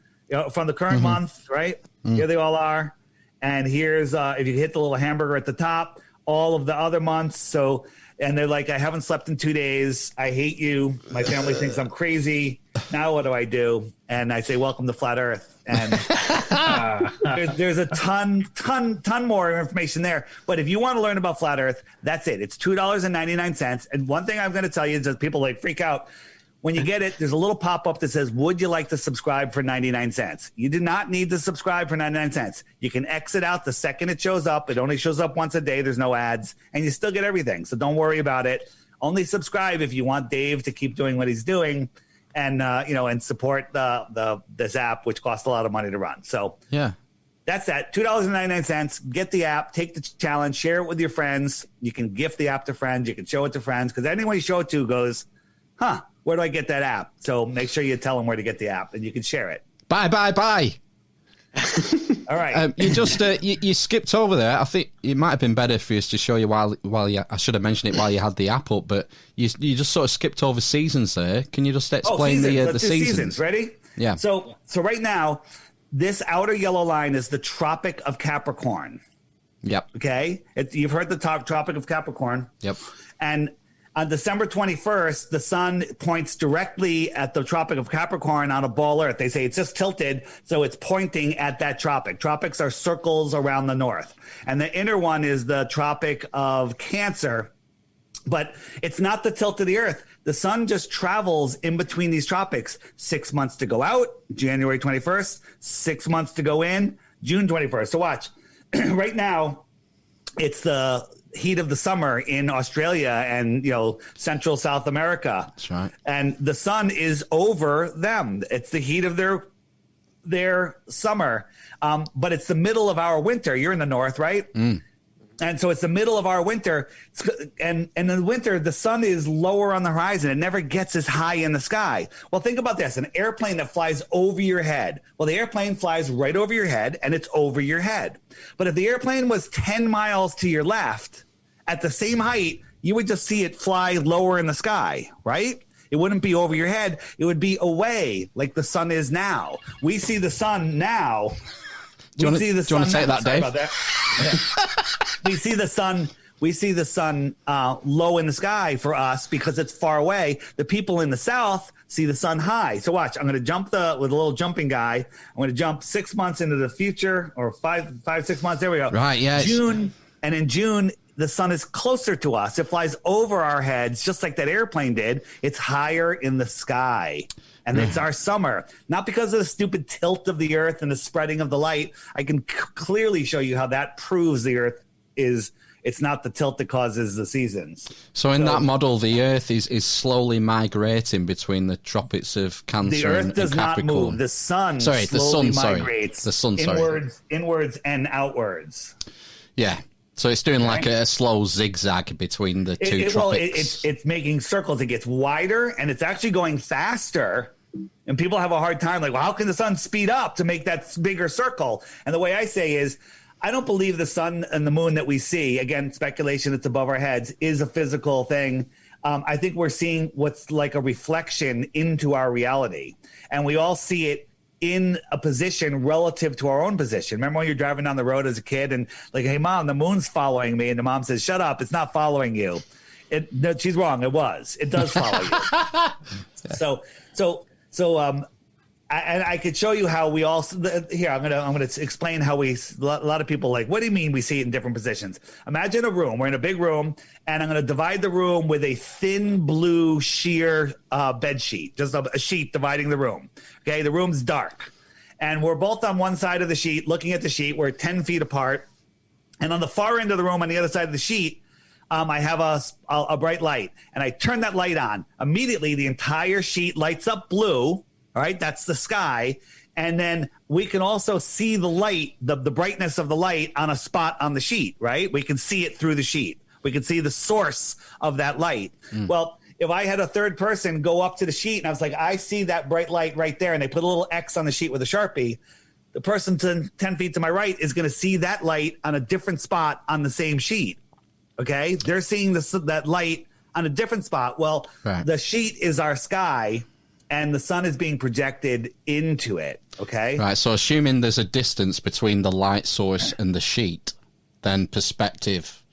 [SPEAKER 6] from the current month, right? Here they all are. And here's, if you hit the little hamburger at the top, all of the other months. So, and they're like, I haven't slept in 2 days. I hate you. My family thinks I'm crazy. Now what do I do? And I say, welcome to Flat Earth. And there's a ton more information there. But if you want to learn about Flat Earth, that's it. It's $2.99. And one thing I'm going to tell you is that people like freak out. When you get it, there's a little pop-up that says, would you like to subscribe for 99 cents? You do not need to subscribe for 99 cents. You can exit out the second it shows up. It only shows up once a day. There's no ads, and you still get everything. So don't worry about it. Only subscribe if you want Dave to keep doing what he's doing and, and support this app, which costs a lot of money to run. So
[SPEAKER 2] yeah,
[SPEAKER 6] that's that. $2.99. Get the app, take the challenge, share it with your friends. You can gift the app to friends. You can show it to friends because anyone you show it to goes, huh, where do I get that app? So make sure you tell them where to get the app and you can share it.
[SPEAKER 2] Bye.
[SPEAKER 6] All right.
[SPEAKER 2] You just you skipped over there. I think it might have been better for us to show you while I should have mentioned it while you had the app up, but you just sort of skipped over seasons there. Can you just explain the seasons?
[SPEAKER 6] Ready?
[SPEAKER 2] Yeah.
[SPEAKER 6] So right now, this outer yellow line is the Tropic of Capricorn.
[SPEAKER 2] Yep.
[SPEAKER 6] Okay. You've heard the Tropic of Capricorn.
[SPEAKER 2] Yep. And
[SPEAKER 6] on December 21st, the sun points directly at the Tropic of Capricorn on a ball Earth. They say it's just tilted, so it's pointing at that tropic. Tropics are circles around the north. And the inner one is the Tropic of Cancer, but it's not the tilt of the Earth. The sun just travels in between these tropics. 6 months to go out, January 21st, 6 months to go in, June 21st. So watch. Right now, it's the heat of the summer in Australia and Central South America.
[SPEAKER 2] That's right. And
[SPEAKER 6] the sun is over them. It's the heat of their summer, but it's the middle of our winter. You're in the north, right? And so it's the middle of our winter, and in the winter the sun is lower on the horizon. It never gets as high in the sky. Well, think about this: an airplane that flies over your head. Well, the airplane flies right over your head, and it's over your head. But if the airplane was 10 miles to your left at the same height, you would just see it fly lower in the sky, right? It wouldn't be over your head. It would be away like the sun is now. We see the sun now.
[SPEAKER 2] Do you want to take that, Dave?
[SPEAKER 6] We see the sun low in the sky for us because it's far away. The people in the south see the sun high. So watch, I'm going to jump with a little jumping guy. I'm going to jump 6 months into the future, or 6 months. There we go.
[SPEAKER 2] Right. Yeah.
[SPEAKER 6] June, and in June, the sun is closer to us. It flies over our heads, just like that airplane did. It's higher in the sky. And it's our summer, not because of the stupid tilt of the Earth and the spreading of the light. I can clearly show you how that proves the Earth it's not the tilt that causes the seasons.
[SPEAKER 2] So in that model, the Earth is slowly migrating between the tropics of Cancer
[SPEAKER 6] the Earth does
[SPEAKER 2] and Capricorn.
[SPEAKER 6] Not move. The sun migrates inwards and outwards.
[SPEAKER 2] Yeah. So it's doing like a slow zigzag between the two tropics.
[SPEAKER 6] It's making circles. It gets wider, and it's actually going faster. And people have a hard time, like, well, how can the sun speed up to make that bigger circle? And the way I say is, I don't believe the sun and the moon that we see, again, speculation that's above our heads, is a physical thing. I think we're seeing what's like a reflection into our reality. And we all see it in a position relative to our own position. Remember when you're driving down the road as a kid and like, hey, Mom, the moon's following me. And the mom says, shut up. It's not following you. No, she's wrong. It does follow you. So I could show you how we all here. I'm gonna explain how a lot of people like. What do you mean we see it in different positions? Imagine a room. We're in a big room, and I'm gonna divide the room with a thin blue sheer bed sheet, just a sheet dividing the room. Okay, the room's dark, and we're both on one side of the sheet, looking at the sheet. We're 10 feet apart, and on the far end of the room, on the other side of the sheet, I have a bright light, and I turn that light on. Immediately, the entire sheet lights up blue. All right, that's the sky. And then we can also see the light, the brightness of the light on a spot on the sheet, right? We can see it through the sheet. We can see the source of that light. Well, if I had a third person go up to the sheet and I was like, I see that bright light right there, and they put a little X on the sheet with a Sharpie, the person 10 feet to my right is going to see that light on a different spot on the same sheet. Okay? They're seeing that light on a different spot. Well, the sheet is our sky, and the sun is being projected into it. Okay?
[SPEAKER 2] Right. So assuming there's a distance between the light source and the sheet, then perspective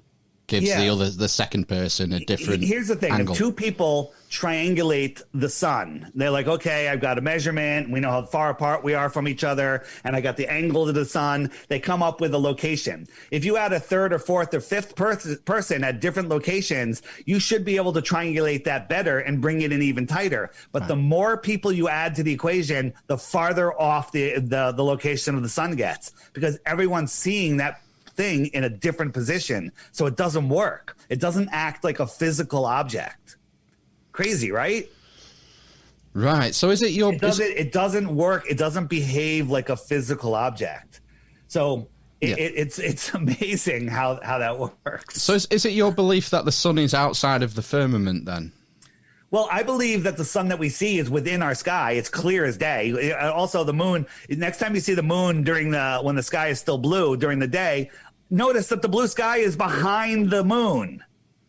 [SPEAKER 2] gives the second person a different
[SPEAKER 6] Here's the thing.
[SPEAKER 2] angle.
[SPEAKER 6] If two people triangulate the sun, they're like, okay, I've got a measurement. We know how far apart we are from each other. And I got the angle to the sun. They come up with a location. If you add a third or fourth or fifth person at different locations, you should be able to triangulate that better and bring it in even tighter. But the more people you add to the equation, the farther off the location of the sun gets, because everyone's seeing that thing in a different position, so it doesn't work. It doesn't act like a physical object. Crazy, right?
[SPEAKER 2] Right. So is it your?
[SPEAKER 6] It doesn't work. It doesn't behave like a physical object. So it's amazing how that works.
[SPEAKER 2] So is it your belief that the sun is outside of the firmament then?
[SPEAKER 6] Well, I believe that the sun that we see is within our sky. It's clear as day. Also, the moon. Next time you see the moon when the sky is still blue during the day, notice that the blue sky is behind the moon.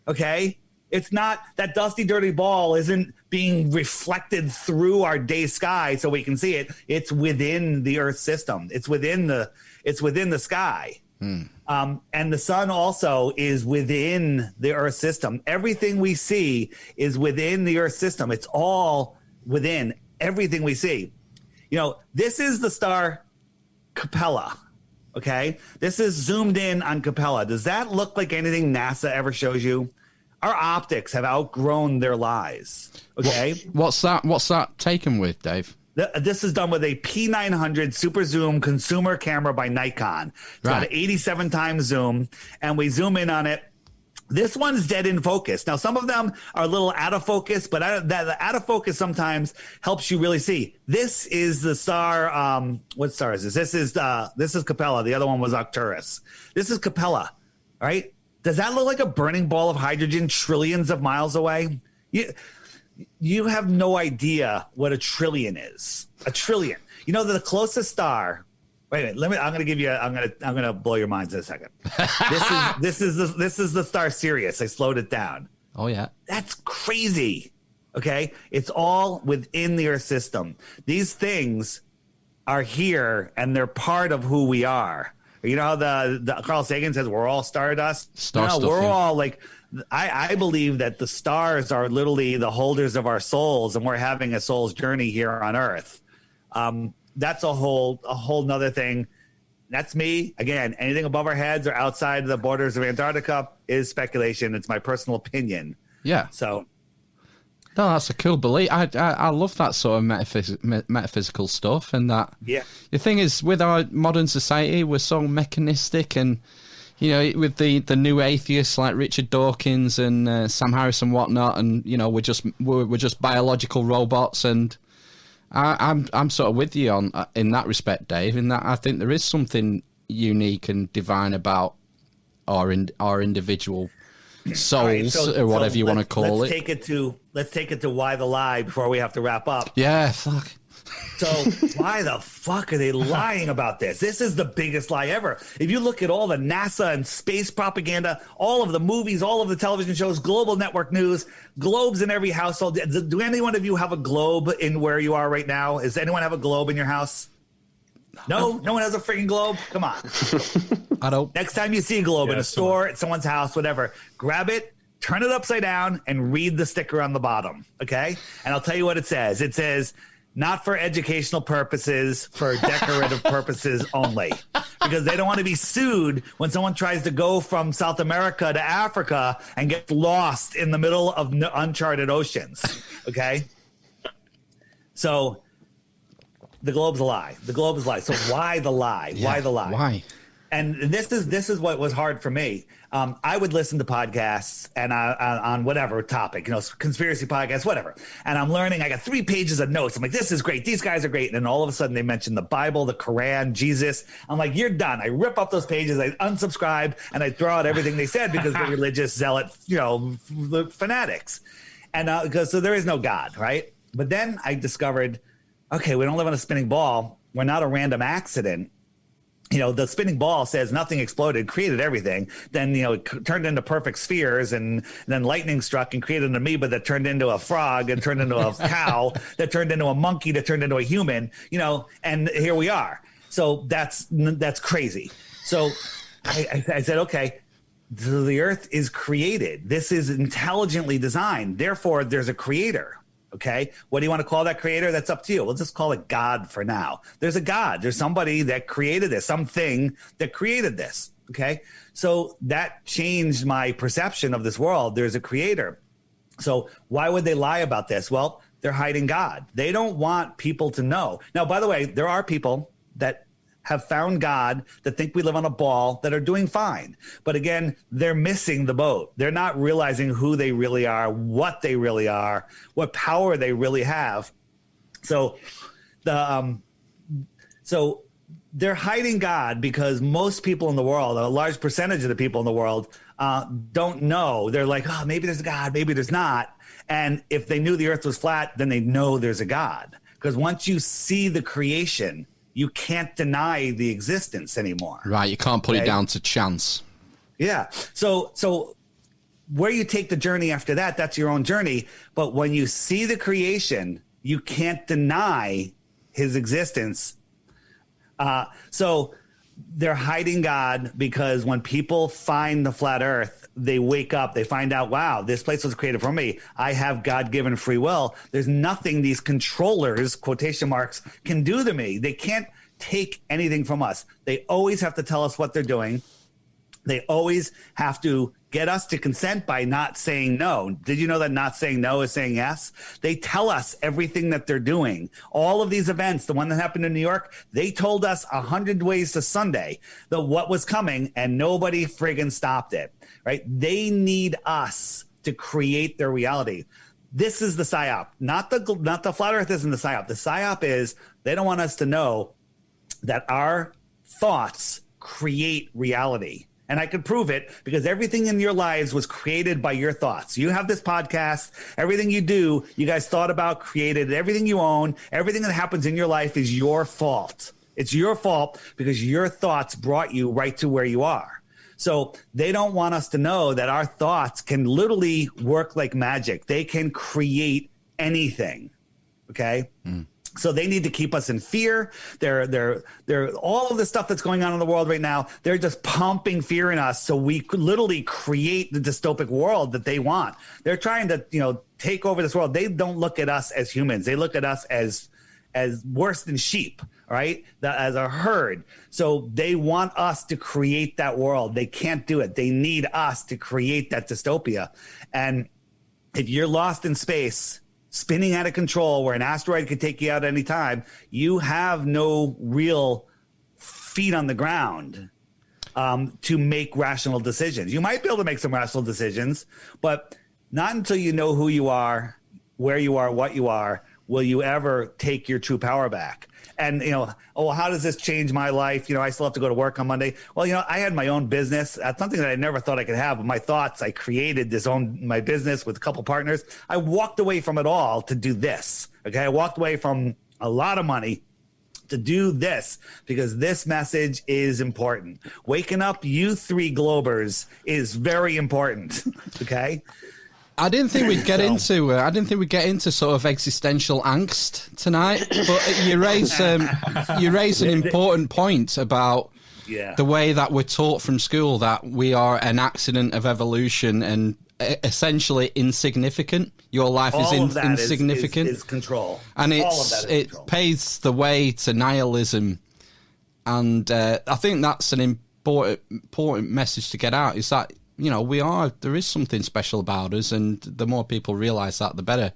[SPEAKER 6] Okay? It's not that dusty, dirty ball isn't being reflected through our day sky so we can see it. It's within the Earth system. It's within the sky. And the sun also is within the Earth system. Everything we see is within the Earth system. It's all within everything we see. You know, this is the star Capella. Okay, this is zoomed in on Capella. Does that look like anything NASA ever shows you? Our optics have outgrown their lies. Okay,
[SPEAKER 2] what's that taken with, Dave?
[SPEAKER 6] This is done with a P900 super zoom consumer camera by Nikon. It's got an 87 times zoom, and we zoom in on it. This one's dead in focus. Now, some of them are a little out of focus, but the out of focus sometimes helps you really see. This is the star. What star is this? This is Capella. The other one was Arcturus. This is Capella. All right. Does that look like a burning ball of hydrogen trillions of miles away? You have no idea what a trillion is. A trillion. You know, the closest star. Wait a minute. I'm going to give you. I'm going to blow your minds in a second. This is the star Sirius. I slowed it down.
[SPEAKER 2] Oh yeah.
[SPEAKER 6] That's crazy. Okay, it's all within the Earth system. These things are here, and they're part of who we are. You know how the Carl Sagan says we're all stardust. We're all like. I believe that the stars are literally the holders of our souls, and we're having a soul's journey here on Earth. That's a whole nother thing. That's me. Again, anything above our heads or outside the borders of Antarctica is speculation. It's my personal opinion.
[SPEAKER 2] Yeah.
[SPEAKER 6] So.
[SPEAKER 2] No, that's a cool belief. I love that sort of metaphysical stuff, and that. Yeah. The thing is, with our modern society, we're so mechanistic, and you know, with the new atheists like Richard Dawkins and Sam Harris and whatnot, and you know, we're just biological robots, and I'm sort of with you on in that respect, Dave. In that I think there is something unique and divine about our individual souls, or whatever you want to call it.
[SPEAKER 6] Let's take it to why the lie before we have to wrap up.
[SPEAKER 2] Yeah, fuck.
[SPEAKER 6] So why the fuck are they lying about this? This is the biggest lie ever. If you look at all the NASA and space propaganda, all of the movies, all of the television shows, global network news, globes in every household. Do any one of you have a globe in where you are right now? Does anyone have a globe in your house? No one has a freaking globe. Come on.
[SPEAKER 2] I don't.
[SPEAKER 6] Next time you see a globe in a store, at someone's house, whatever, grab it, turn it upside down, and read the sticker on the bottom. Okay. And I'll tell you what it says. It says, not for educational purposes, for decorative purposes only. Because they don't want to be sued when someone tries to go from South America to Africa and get lost in the middle of uncharted oceans. Okay? So the globe's a lie. The globe is a lie. So why the lie?
[SPEAKER 2] Yeah,
[SPEAKER 6] why the lie?
[SPEAKER 2] Why?
[SPEAKER 6] And this is what was hard for me. I would listen to podcasts and on whatever topic, you know, conspiracy podcasts, whatever. And I'm learning. I got 3 pages of notes. I'm like, this is great. These guys are great. And then all of a sudden they mention the Bible, the Quran, Jesus. I'm like, you're done. I rip up those pages. I unsubscribe and I throw out everything they said because they're religious zealot, you know, fanatics. And because so there is no God, right? But then I discovered, okay, we don't live on a spinning ball. We're not a random accident. You know, the spinning ball says nothing exploded, created everything. Then, you know, it turned into perfect spheres, and then lightning struck and created an amoeba that turned into a frog and turned into a cow that turned into a monkey that turned into a human, you know, and here we are. So that's crazy. So I said, okay, so the earth is created. This is intelligently designed. Therefore, there's a creator. Okay. What do you want to call that creator? That's up to you. We'll just call it God for now. There's a God. There's somebody that created this, something that created this. Okay. So that changed my perception of this world. There's a creator. So why would they lie about this? Well, they're hiding God. They don't want people to know. Now, by the way, there are people that have found God that think we live on a ball that are doing fine. But again, they're missing the boat. They're not realizing who they really are, what they really are, what power they really have. So so they're hiding God because most people in the world, a large percentage of the people in the world, don't know. They're like, oh, maybe there's a God, maybe there's not. And if they knew the earth was flat, then they know there's a God. Because once you see the creation, you can't deny the existence anymore.
[SPEAKER 2] Right. You can't put it down to chance.
[SPEAKER 6] Yeah. So where you take the journey after that, that's your own journey. But when you see the creation, you can't deny his existence. So they're hiding God because when people find the flat earth, they wake up, they find out, wow, this place was created for me. I have God-given free will. There's nothing these controllers, quotation marks, can do to me. They can't take anything from us. They always have to tell us what they're doing. They always have to get us to consent by not saying no. Did you know that not saying no is saying yes? They tell us everything that they're doing. All of these events, the one that happened in New York, they told us 100 ways to Sunday what was coming, and nobody friggin' stopped it, right? They need us to create their reality. This is the psyop. Not the flat earth isn't the psyop. The psyop is they don't want us to know that our thoughts create reality. And I could prove it because everything in your lives was created by your thoughts. You have this podcast. Everything you do, you guys thought about, created. Everything you own, everything that happens in your life is your fault. It's your fault because your thoughts brought you right to where you are. So they don't want us to know that our thoughts can literally work like magic. They can create anything. Okay? So they need to keep us in fear. They're all of the stuff that's going on in the world right now. They're just pumping fear in us, so we could literally create the dystopic world that they want. They're trying to, take over this world. They don't look at us as humans. They look at us as worse than sheep, right? As a herd. So they want us to create that world. They can't do it. They need us to create that dystopia. And if you're lost in space, spinning out of control where an asteroid could take you out at any time, you have no real feet on the ground to make rational decisions. You might be able to make some rational decisions, but not until you know who you are, where you are, what you are, will you ever take your true power back. And, how does this change my life? I still have to go to work on Monday. Well, I had my own business. That's something that I never thought I could have. But my thoughts, I created my business with a couple partners. I walked away from it all to do this. Okay. I walked away from a lot of money to do this because this message is important. Waking up, you three globers, is very important. Okay.
[SPEAKER 2] I didn't think we'd get into sort of existential angst tonight, but you raise an important point about the way that we're taught from school that we are an accident of evolution and essentially insignificant. Your life is insignificant.
[SPEAKER 6] Is control, and
[SPEAKER 2] it paves the way to nihilism. And I think that's an important message to get out. Is that there is something special about us, and the more people realize that, the better.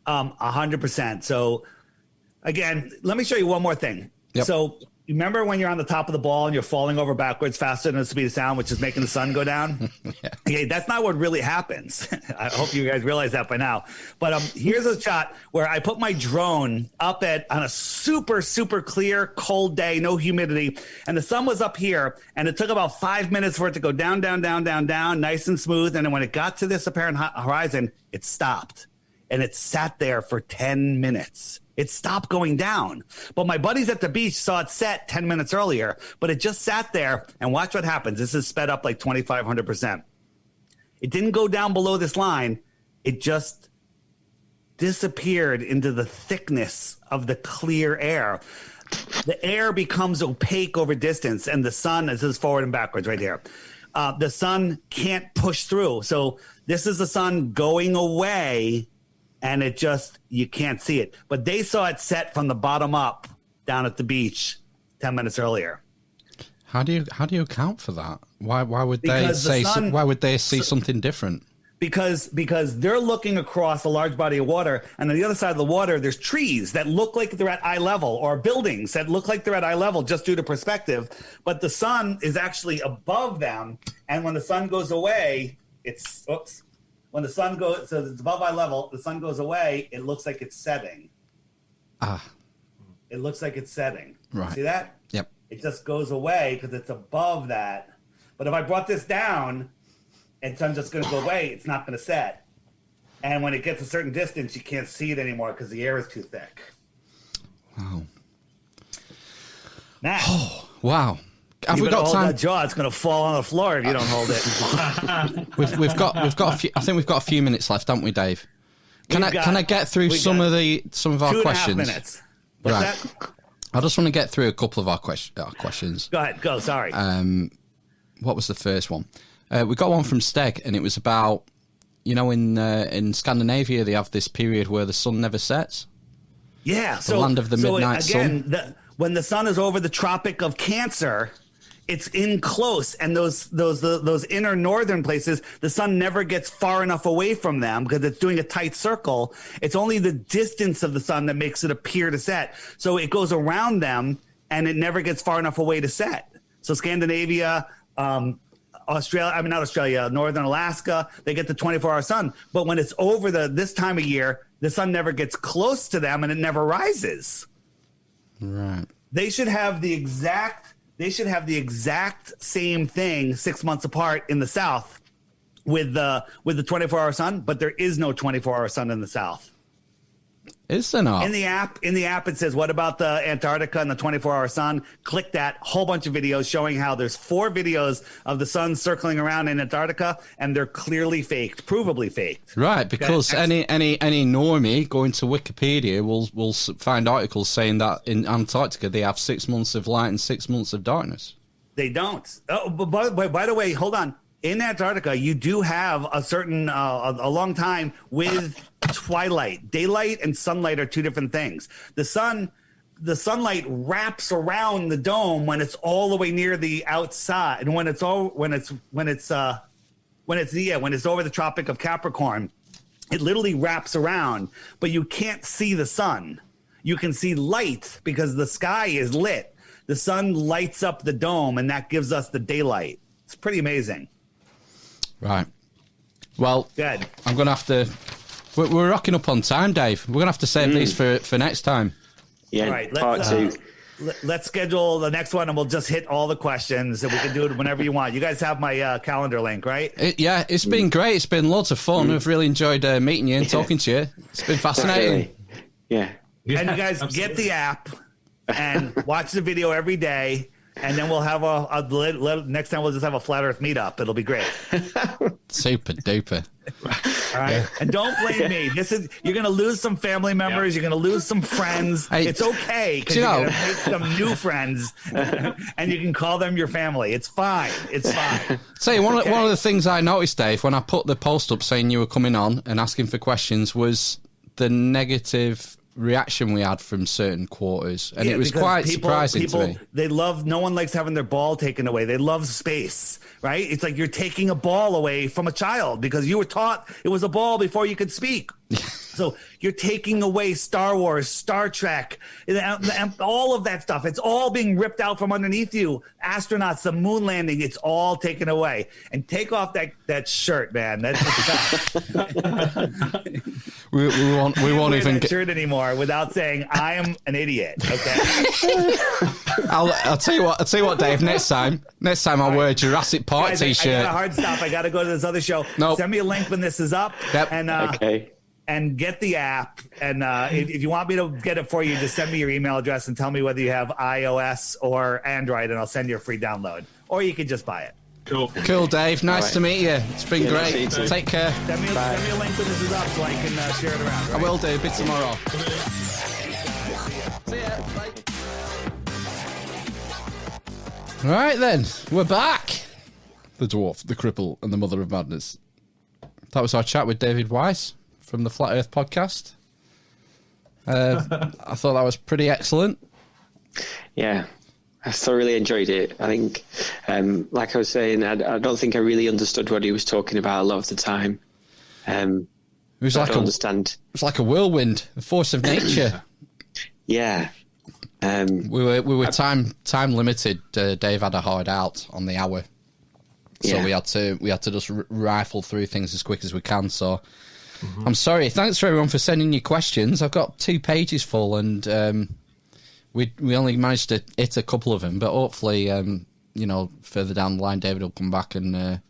[SPEAKER 6] 100%. So again, let me show you one more thing.
[SPEAKER 2] Yep.
[SPEAKER 6] So You remember when you're on the top of the ball and you're falling over backwards faster than the speed of sound, which is making the sun go down? Yeah, that's not what really happens. I hope you guys realize that by now. But here's a shot where I put my drone up on a super, super clear, cold day, no humidity, and the sun was up here, and it took about 5 minutes for it to go down, down, down, down, down, nice and smooth. And then when it got to this apparent horizon, it stopped, and it sat there for 10 minutes. It stopped going down. But my buddies at the beach saw it set 10 minutes earlier, but it just sat there, and watch what happens. This is sped up like 2,500%. It didn't go down below this line. It just disappeared into the thickness of the clear air. The air becomes opaque over distance, and the sun, this is forward and backwards right here. The sun can't push through. So this is the sun going away, and it just, you can't see it. But they saw it set from the bottom up down at the beach 10 minutes earlier.
[SPEAKER 2] How do you account for that? Why would they say why would they see something different?
[SPEAKER 6] Because they're looking across a large body of water, and on the other side of the water there's trees that look like they're at eye level, or buildings that look like they're at eye level just due to perspective, but the sun is actually above them, and when the sun goes away, when the sun goes, so it's above eye level, the sun goes away, it looks like it's setting. It looks like it's setting.
[SPEAKER 2] Right.
[SPEAKER 6] See that?
[SPEAKER 2] Yep.
[SPEAKER 6] It just goes away because it's above that. But if I brought this down and sun's just going to go away, it's not going to set. And when it gets a certain distance, you can't see it anymore because the air is too thick.
[SPEAKER 2] Wow.
[SPEAKER 6] Now,
[SPEAKER 2] wow. Have
[SPEAKER 6] you
[SPEAKER 2] we got
[SPEAKER 6] hold
[SPEAKER 2] time?
[SPEAKER 6] that jaw, it's going to fall on the floor if you don't hold it.
[SPEAKER 2] We've got a few. I think we've got a few minutes left, haven't we, Dave? Can I get through some of our questions?
[SPEAKER 6] 2.5 minutes. What's
[SPEAKER 2] right.
[SPEAKER 6] that?
[SPEAKER 2] I just want to get through a couple of our questions.
[SPEAKER 6] Go ahead. Go. Sorry.
[SPEAKER 2] What was the first one? We got one from Steg, and it was about, in Scandinavia they have this period where the sun never sets.
[SPEAKER 6] Yeah.
[SPEAKER 2] The land of the midnight sun.
[SPEAKER 6] When the sun is over the Tropic of Cancer, it's in close, and those inner northern places, the sun never gets far enough away from them because it's doing a tight circle. It's only the distance of the sun that makes it appear to set. So it goes around them, and it never gets far enough away to set. So Scandinavia, northern Alaska, they get the 24-hour sun. But when it's over this time of year, the sun never gets close to them, and it never rises.
[SPEAKER 2] Right.
[SPEAKER 6] They should have the exact same thing 6 months apart in the South with the 24-hour sun, but there is no 24-hour sun in the South.
[SPEAKER 2] Is there not?
[SPEAKER 6] In the app, it says, what about the Antarctica and the 24-hour sun? Click that. Whole bunch of videos showing how there's 4 videos of the sun circling around in Antarctica, and they're clearly faked, provably faked.
[SPEAKER 2] Right, because any normie going to Wikipedia will find articles saying that in Antarctica they have 6 months of light and 6 months of darkness.
[SPEAKER 6] They don't. Oh, but by the way, hold on. In Antarctica, you do have a certain a long time with twilight. Daylight and sunlight are 2 different things. The sunlight wraps around the dome when it's all the way near the outside, and when it's over the Tropic of Capricorn, it literally wraps around, but you can't see the sun. You can see light because the sky is lit. The sun lights up the dome, and that gives us the daylight. It's pretty amazing.
[SPEAKER 2] Right. Well,
[SPEAKER 6] good.
[SPEAKER 2] I'm going to have to... We're rocking up on time, Dave. We're going to have to save these for next time.
[SPEAKER 4] Yeah,
[SPEAKER 6] all right,
[SPEAKER 4] part 2.
[SPEAKER 6] Let's schedule the next one, and we'll just hit all the questions, and we can do it whenever you want. You guys have my calendar link, right?
[SPEAKER 2] It's been great. It's been lots of fun. I've really enjoyed meeting you and talking to you. It's been fascinating.
[SPEAKER 4] Yeah.
[SPEAKER 6] And you guys get the app and watch the video every day. And then we'll have next time we'll just have a flat Earth meetup. It'll be great.
[SPEAKER 2] Super duper.
[SPEAKER 6] All right. Yeah. And don't blame me. You're going to lose some family members. You're going to lose some friends. Hey, it's okay because you're going to make some new friends and you can call them your family. It's fine. It's fine.
[SPEAKER 2] Say, one of the things I noticed, Dave, when I put the post up saying you were coming on and asking for questions was the negative reaction we had from certain quarters, and it was quite surprising to me.
[SPEAKER 6] No one likes having their ball taken away. They love space, right? It's like you're taking a ball away from a child because you were taught it was a ball before you could speak. So you're taking away Star Wars, Star Trek, all of that stuff. It's all being ripped out from underneath you. Astronauts, the moon landing, it's all taken away. And take off that shirt, man. That's
[SPEAKER 2] we won't even
[SPEAKER 6] get shirt anymore without saying I am an idiot. Okay.
[SPEAKER 2] I'll tell you what, Dave. Next time I'll wear a Jurassic Park
[SPEAKER 6] Guys,
[SPEAKER 2] t-shirt.
[SPEAKER 6] I got a hard stop. I got to go to this other show.
[SPEAKER 2] Nope.
[SPEAKER 6] Send me a link when this is up.
[SPEAKER 2] Yep.
[SPEAKER 6] And
[SPEAKER 4] okay.
[SPEAKER 6] And get the app. And if you want me to get it for you, just send me your email address and tell me whether you have iOS or Android, and I'll send you a free download. Or you can just buy it.
[SPEAKER 2] Cool, Dave. Nice to meet you. It's been great. Take care.
[SPEAKER 6] Send me a link when this is up so I can share it around. Right?
[SPEAKER 2] I will do. Bit tomorrow. See ya. Bye. Right then, we're back. The dwarf, the cripple, and the mother of madness. That was our chat with David Weiss from the Flat Earth podcast. I thought that was pretty excellent.
[SPEAKER 4] Yeah, I thoroughly enjoyed it. I think, like I was saying, I don't think I really understood what he was talking about a lot of the time.
[SPEAKER 2] It was like
[SPEAKER 4] understand.
[SPEAKER 2] It was like a whirlwind, a force of nature.
[SPEAKER 4] Yeah.
[SPEAKER 2] We were time limited. Dave had a hard out on the hour, so we had to just rifle through things as quick as we can. So I'm sorry. Thanks for everyone for sending your questions. I've got 2 pages full, and we only managed to hit a couple of them. But hopefully, further down the line, David will come back and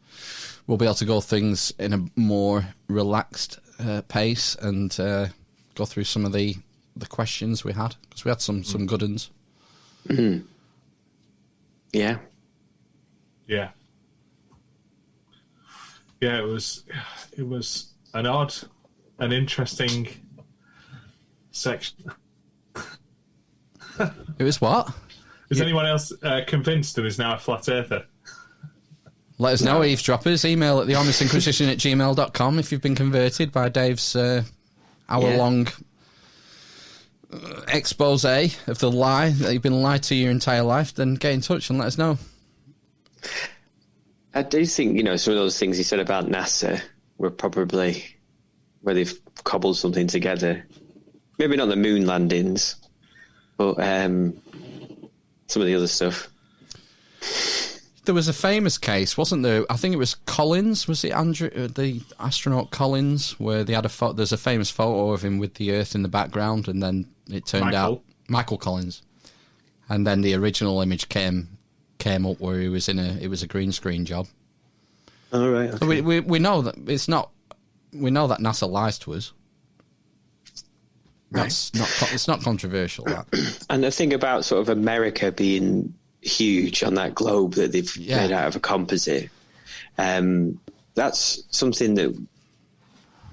[SPEAKER 2] we'll be able to go things in a more relaxed pace and go through some of the questions we had, because we had some good ones.
[SPEAKER 4] Mm-hmm. Yeah,
[SPEAKER 1] it was an odd and interesting section.
[SPEAKER 2] It was what?
[SPEAKER 1] Is anyone else convinced there is now a flat earther?
[SPEAKER 2] Let us know, eavesdroppers. Email at thehonestInquisition@gmail.com if you've been converted by Dave's hour-long expose of the lie that you've been lied to your entire life. Then get in touch and let us know.
[SPEAKER 4] I do think, some of those things he said about NASA were probably where they've cobbled something together. Maybe not the moon landings, but some of the other stuff.
[SPEAKER 2] There was a famous case, wasn't there? I think it was Collins. Was it Andrew, the astronaut Collins, where they had there's a famous photo of him with the Earth in the background, and then it turned out Michael Collins, and then the original image came up where he was it was a green screen job.
[SPEAKER 4] All right. Okay.
[SPEAKER 2] So we know that it's not. We know that NASA lies to us. That's not. It's not controversial. That.
[SPEAKER 4] And the thing about sort of America being huge on that globe that they've made out of a composite, that's something that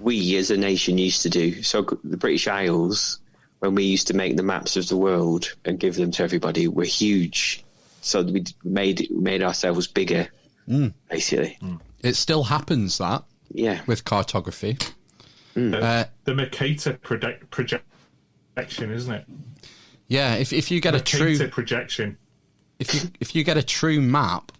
[SPEAKER 4] we as a nation used to do. So the British Isles, when we used to make the maps of the world and give them to everybody, were huge. So we made ourselves bigger, basically.
[SPEAKER 2] It still happens that, with cartography.
[SPEAKER 1] The Mercator projection, isn't it?
[SPEAKER 2] Yeah, if you get
[SPEAKER 1] Mercator projection.
[SPEAKER 2] If you get a true map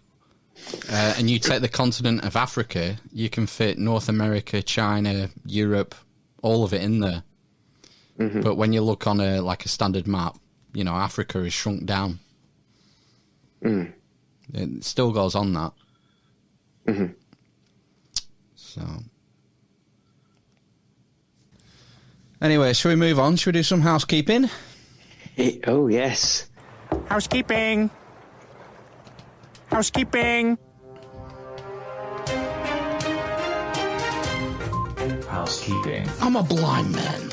[SPEAKER 2] and you take the continent of Africa, you can fit North America, China, Europe, all of it in there. Mm-hmm. But when you look on a standard map, Africa is shrunk down. Mm. It still goes on that.
[SPEAKER 4] Mm-hmm.
[SPEAKER 2] So, anyway, shall we move on? Shall we do some housekeeping?
[SPEAKER 4] Oh, yes.
[SPEAKER 3] Housekeeping. Housekeeping.
[SPEAKER 7] Housekeeping.
[SPEAKER 2] I'm a blind man.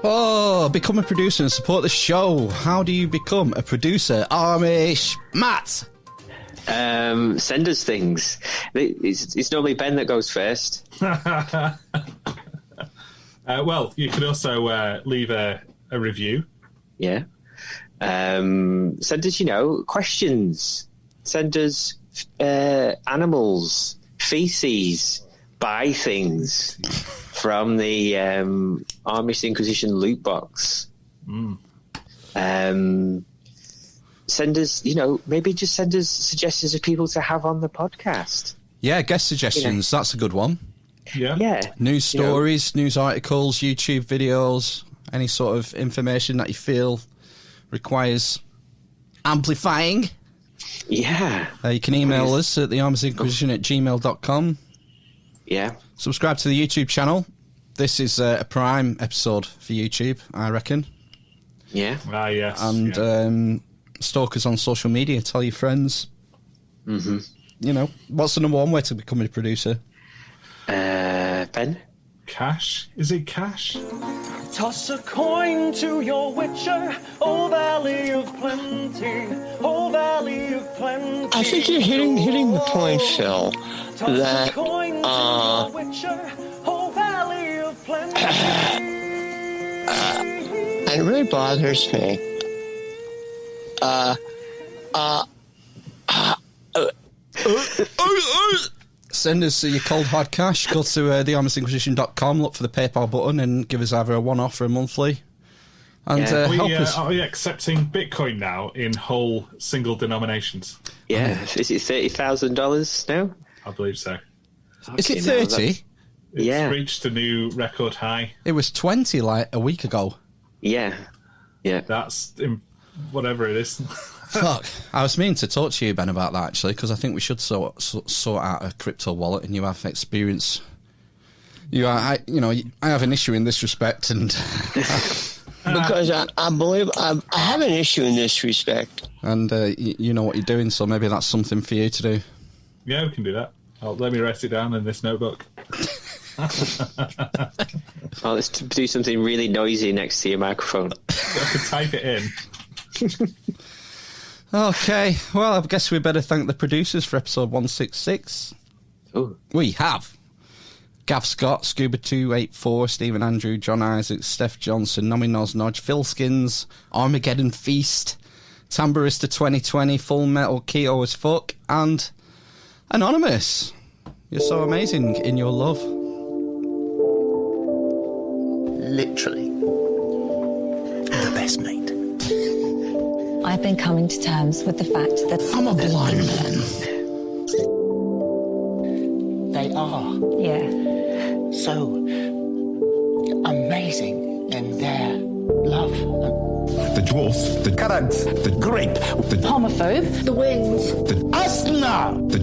[SPEAKER 2] Oh, become a producer and support the show. How do you become a producer? Amish Matt.
[SPEAKER 4] Send us things. It's normally Ben that goes first.
[SPEAKER 1] Well, you can also leave a review.
[SPEAKER 4] Yeah. Send us, questions. Send us animals, feces, buy things from the Amish Inquisition loot box. Send us, maybe just send us suggestions of people to have on the podcast.
[SPEAKER 2] Yeah, guest suggestions. That's a good one.
[SPEAKER 1] Yeah.
[SPEAKER 2] News stories, news articles, YouTube videos, any sort of information that you feel requires amplifying.
[SPEAKER 4] Yeah.
[SPEAKER 2] You can email us at thearmorsinquisition@gmail.com.
[SPEAKER 4] Yeah.
[SPEAKER 2] Subscribe to the YouTube channel. This is a prime episode for YouTube, I reckon.
[SPEAKER 4] Yeah.
[SPEAKER 1] Ah, yes.
[SPEAKER 2] And stalk us on social media. Tell your friends.
[SPEAKER 4] Mm-hmm.
[SPEAKER 2] You know, what's the number one way to become a producer?
[SPEAKER 4] Ben?
[SPEAKER 1] Cash? Is it cash?
[SPEAKER 3] Toss a coin to your witcher, oh valley of plenty, oh valley of plenty.
[SPEAKER 8] I think you're hitting the point, Phil, that it really bothers me.
[SPEAKER 2] Send us your cold hard cash. Go to thearmorsinquisition.com, look for the PayPal button, and give us either a one-off or a monthly. And help us.
[SPEAKER 1] Are we accepting Bitcoin now in whole single denominations?
[SPEAKER 4] Yeah. Is it $30,000 now?
[SPEAKER 1] I believe so.
[SPEAKER 2] Is it 30?
[SPEAKER 1] It's reached a new record high.
[SPEAKER 2] It was 20 like a week ago.
[SPEAKER 4] Yeah. Yeah.
[SPEAKER 1] That's whatever it is.
[SPEAKER 2] Fuck. I was meaning to talk to you, Ben, about that, actually, because I think we should sort out a crypto wallet, and you have experience. I have an issue in this respect, and...
[SPEAKER 8] because I believe I have an issue in this respect.
[SPEAKER 2] And you know what you're doing, so maybe that's something for you to do.
[SPEAKER 1] Yeah, we can do that. Let me write it down in this notebook.
[SPEAKER 4] Let's do something really noisy next to your microphone.
[SPEAKER 1] I could type it in.
[SPEAKER 2] Okay, well, I guess we better thank the producers for episode 166.
[SPEAKER 4] Oh.
[SPEAKER 2] We have Gav Scott, Scuba284, Stephen Andrew, John Isaac, Steph Johnson, Nomi Nosnodge, Phil Skins, Armageddon Feast, Tamburista 2020, Full Metal, Keto as Fuck, and Anonymous. You're so amazing in your love.
[SPEAKER 9] Literally. The best mate.
[SPEAKER 10] I've been coming to terms with the fact that
[SPEAKER 2] I'm a blind man.
[SPEAKER 9] They are.
[SPEAKER 10] Yeah.
[SPEAKER 9] So amazing in their love.
[SPEAKER 5] The dwarf, the
[SPEAKER 9] Currants,
[SPEAKER 5] the
[SPEAKER 9] grape,
[SPEAKER 5] the
[SPEAKER 11] Homophobe, the winds,
[SPEAKER 5] the
[SPEAKER 9] asthma,
[SPEAKER 5] the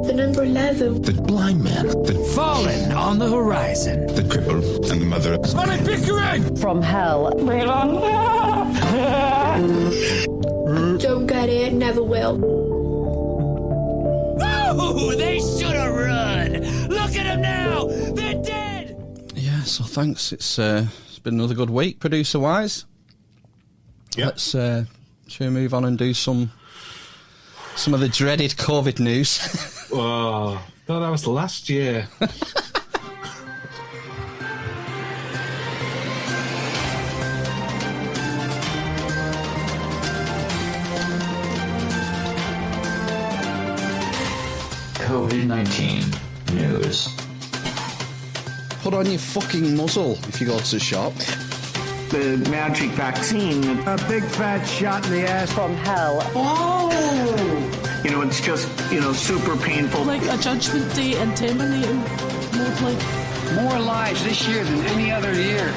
[SPEAKER 11] the number 11,
[SPEAKER 9] the blind man,
[SPEAKER 5] the
[SPEAKER 9] fallen on the horizon,
[SPEAKER 5] the cripple and the mother.
[SPEAKER 9] Sonny Pickering!
[SPEAKER 10] from hell.
[SPEAKER 11] don't get it, never will.
[SPEAKER 9] Oh, they should have run! Look at them now! They're dead!
[SPEAKER 2] Yeah, so thanks. It's been another good week, producer-wise.
[SPEAKER 1] Yep.
[SPEAKER 2] Let's should we move on and do some of the dreaded COVID news?
[SPEAKER 1] Oh, thought that was last year.
[SPEAKER 7] COVID-19 news.
[SPEAKER 2] Put on your fucking muzzle if you go to the shop.
[SPEAKER 12] The magic vaccine.
[SPEAKER 13] A big fat shot in the ass.
[SPEAKER 10] From hell.
[SPEAKER 12] Oh! You know, it's just, super painful.
[SPEAKER 14] Like a judgment day and terminating.
[SPEAKER 13] More lives this year than any other year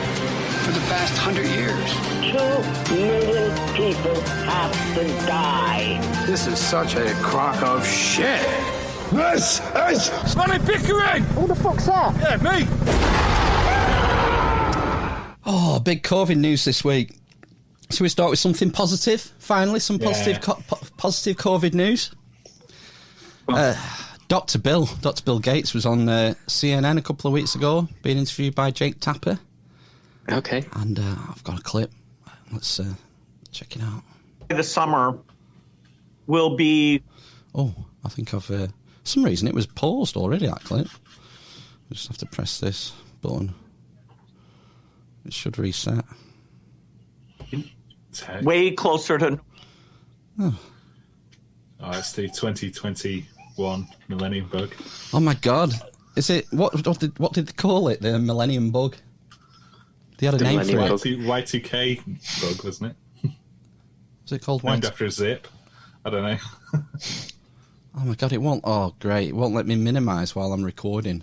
[SPEAKER 13] for the past 100 years.
[SPEAKER 15] 2 million people have to die.
[SPEAKER 13] This is such a crock of shit.
[SPEAKER 9] This is Sonny Pickering!
[SPEAKER 15] Who the fuck's that?
[SPEAKER 9] Yeah, me!
[SPEAKER 2] Oh, big COVID news this week. Shall we start with something positive? Finally, some positive positive COVID news. Dr. Bill Gates was on CNN a couple of weeks ago, being interviewed by Jake Tapper.
[SPEAKER 4] Okay.
[SPEAKER 2] And I've got a clip. Let's check it out.
[SPEAKER 12] The summer will be...
[SPEAKER 2] Oh, I think I've... for some reason it was paused already, that clip. I just have to press this button. It should reset.
[SPEAKER 12] way closer to...
[SPEAKER 2] Oh,
[SPEAKER 1] it's the 2021 Millennium Bug.
[SPEAKER 2] Oh my God! Is it what did they call it? The Millennium Bug. They had a name for it.
[SPEAKER 1] Y2K bug, wasn't it?
[SPEAKER 2] Is it called
[SPEAKER 1] named after a zip? I don't know.
[SPEAKER 2] Oh my god, it won't. Oh, great! It won't let me minimise while I'm recording.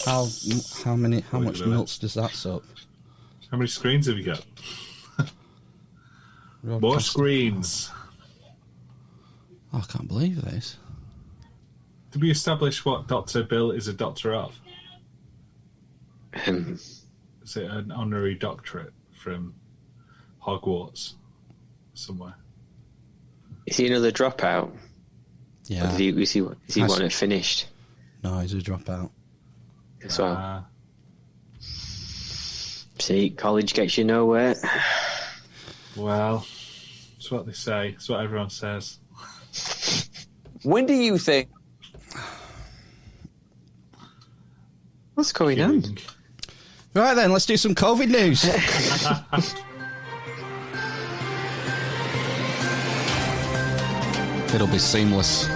[SPEAKER 2] How much nuts does that suck?
[SPEAKER 1] How many screens have you got? More screens.
[SPEAKER 2] Oh, I can't believe this.
[SPEAKER 1] Did we establish what Dr. Bill is a doctor of? Is it an honorary doctorate from Hogwarts somewhere?
[SPEAKER 4] Is he another dropout?
[SPEAKER 2] Yeah.
[SPEAKER 4] Or is he one that finished?
[SPEAKER 2] No, he's a dropout.
[SPEAKER 4] As well. See, college gets you nowhere.
[SPEAKER 1] Well, it's what they say. It's what everyone says.
[SPEAKER 16] When do you think...
[SPEAKER 4] What's going on?
[SPEAKER 2] Right then, let's do some COVID news. It'll be seamless.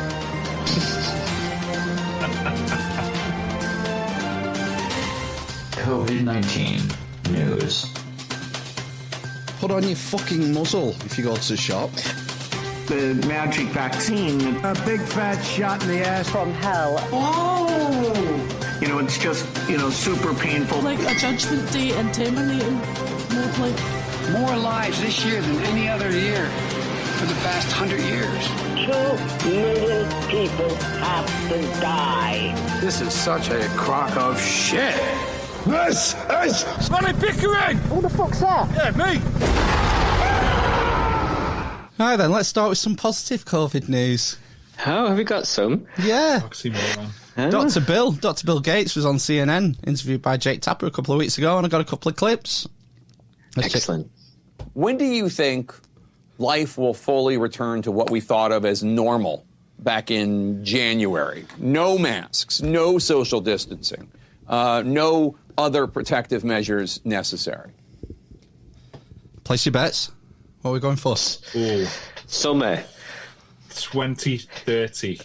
[SPEAKER 7] COVID-19 news.
[SPEAKER 2] Put on your fucking muzzle if you go to the shop.
[SPEAKER 12] The magic vaccine.
[SPEAKER 13] A big fat shot in the ass from hell.
[SPEAKER 12] Oh! You know, it's just, super painful.
[SPEAKER 14] Like a judgment day and terminating mode, like.
[SPEAKER 13] More lives this year than any other year for the past 100 years.
[SPEAKER 15] 2 million people have to die.
[SPEAKER 13] This is such a crock of shit.
[SPEAKER 9] This is Sonny Pickering!
[SPEAKER 15] Who the fuck's that?
[SPEAKER 9] Yeah, me!
[SPEAKER 2] Right then, let's start with some positive COVID news.
[SPEAKER 4] Oh, have we got some?
[SPEAKER 2] Yeah.
[SPEAKER 1] Oxymoron.
[SPEAKER 2] Dr. Bill Gates was on CNN, interviewed by Jake Tapper a couple of weeks ago, and I got a couple of clips.
[SPEAKER 4] Excellent.
[SPEAKER 16] When do you think life will fully return to what we thought of as normal back in January? No masks, no social distancing, no other protective measures necessary.
[SPEAKER 2] Place your bets. What are we going for?
[SPEAKER 1] Ooh.
[SPEAKER 4] Summer
[SPEAKER 1] 2030.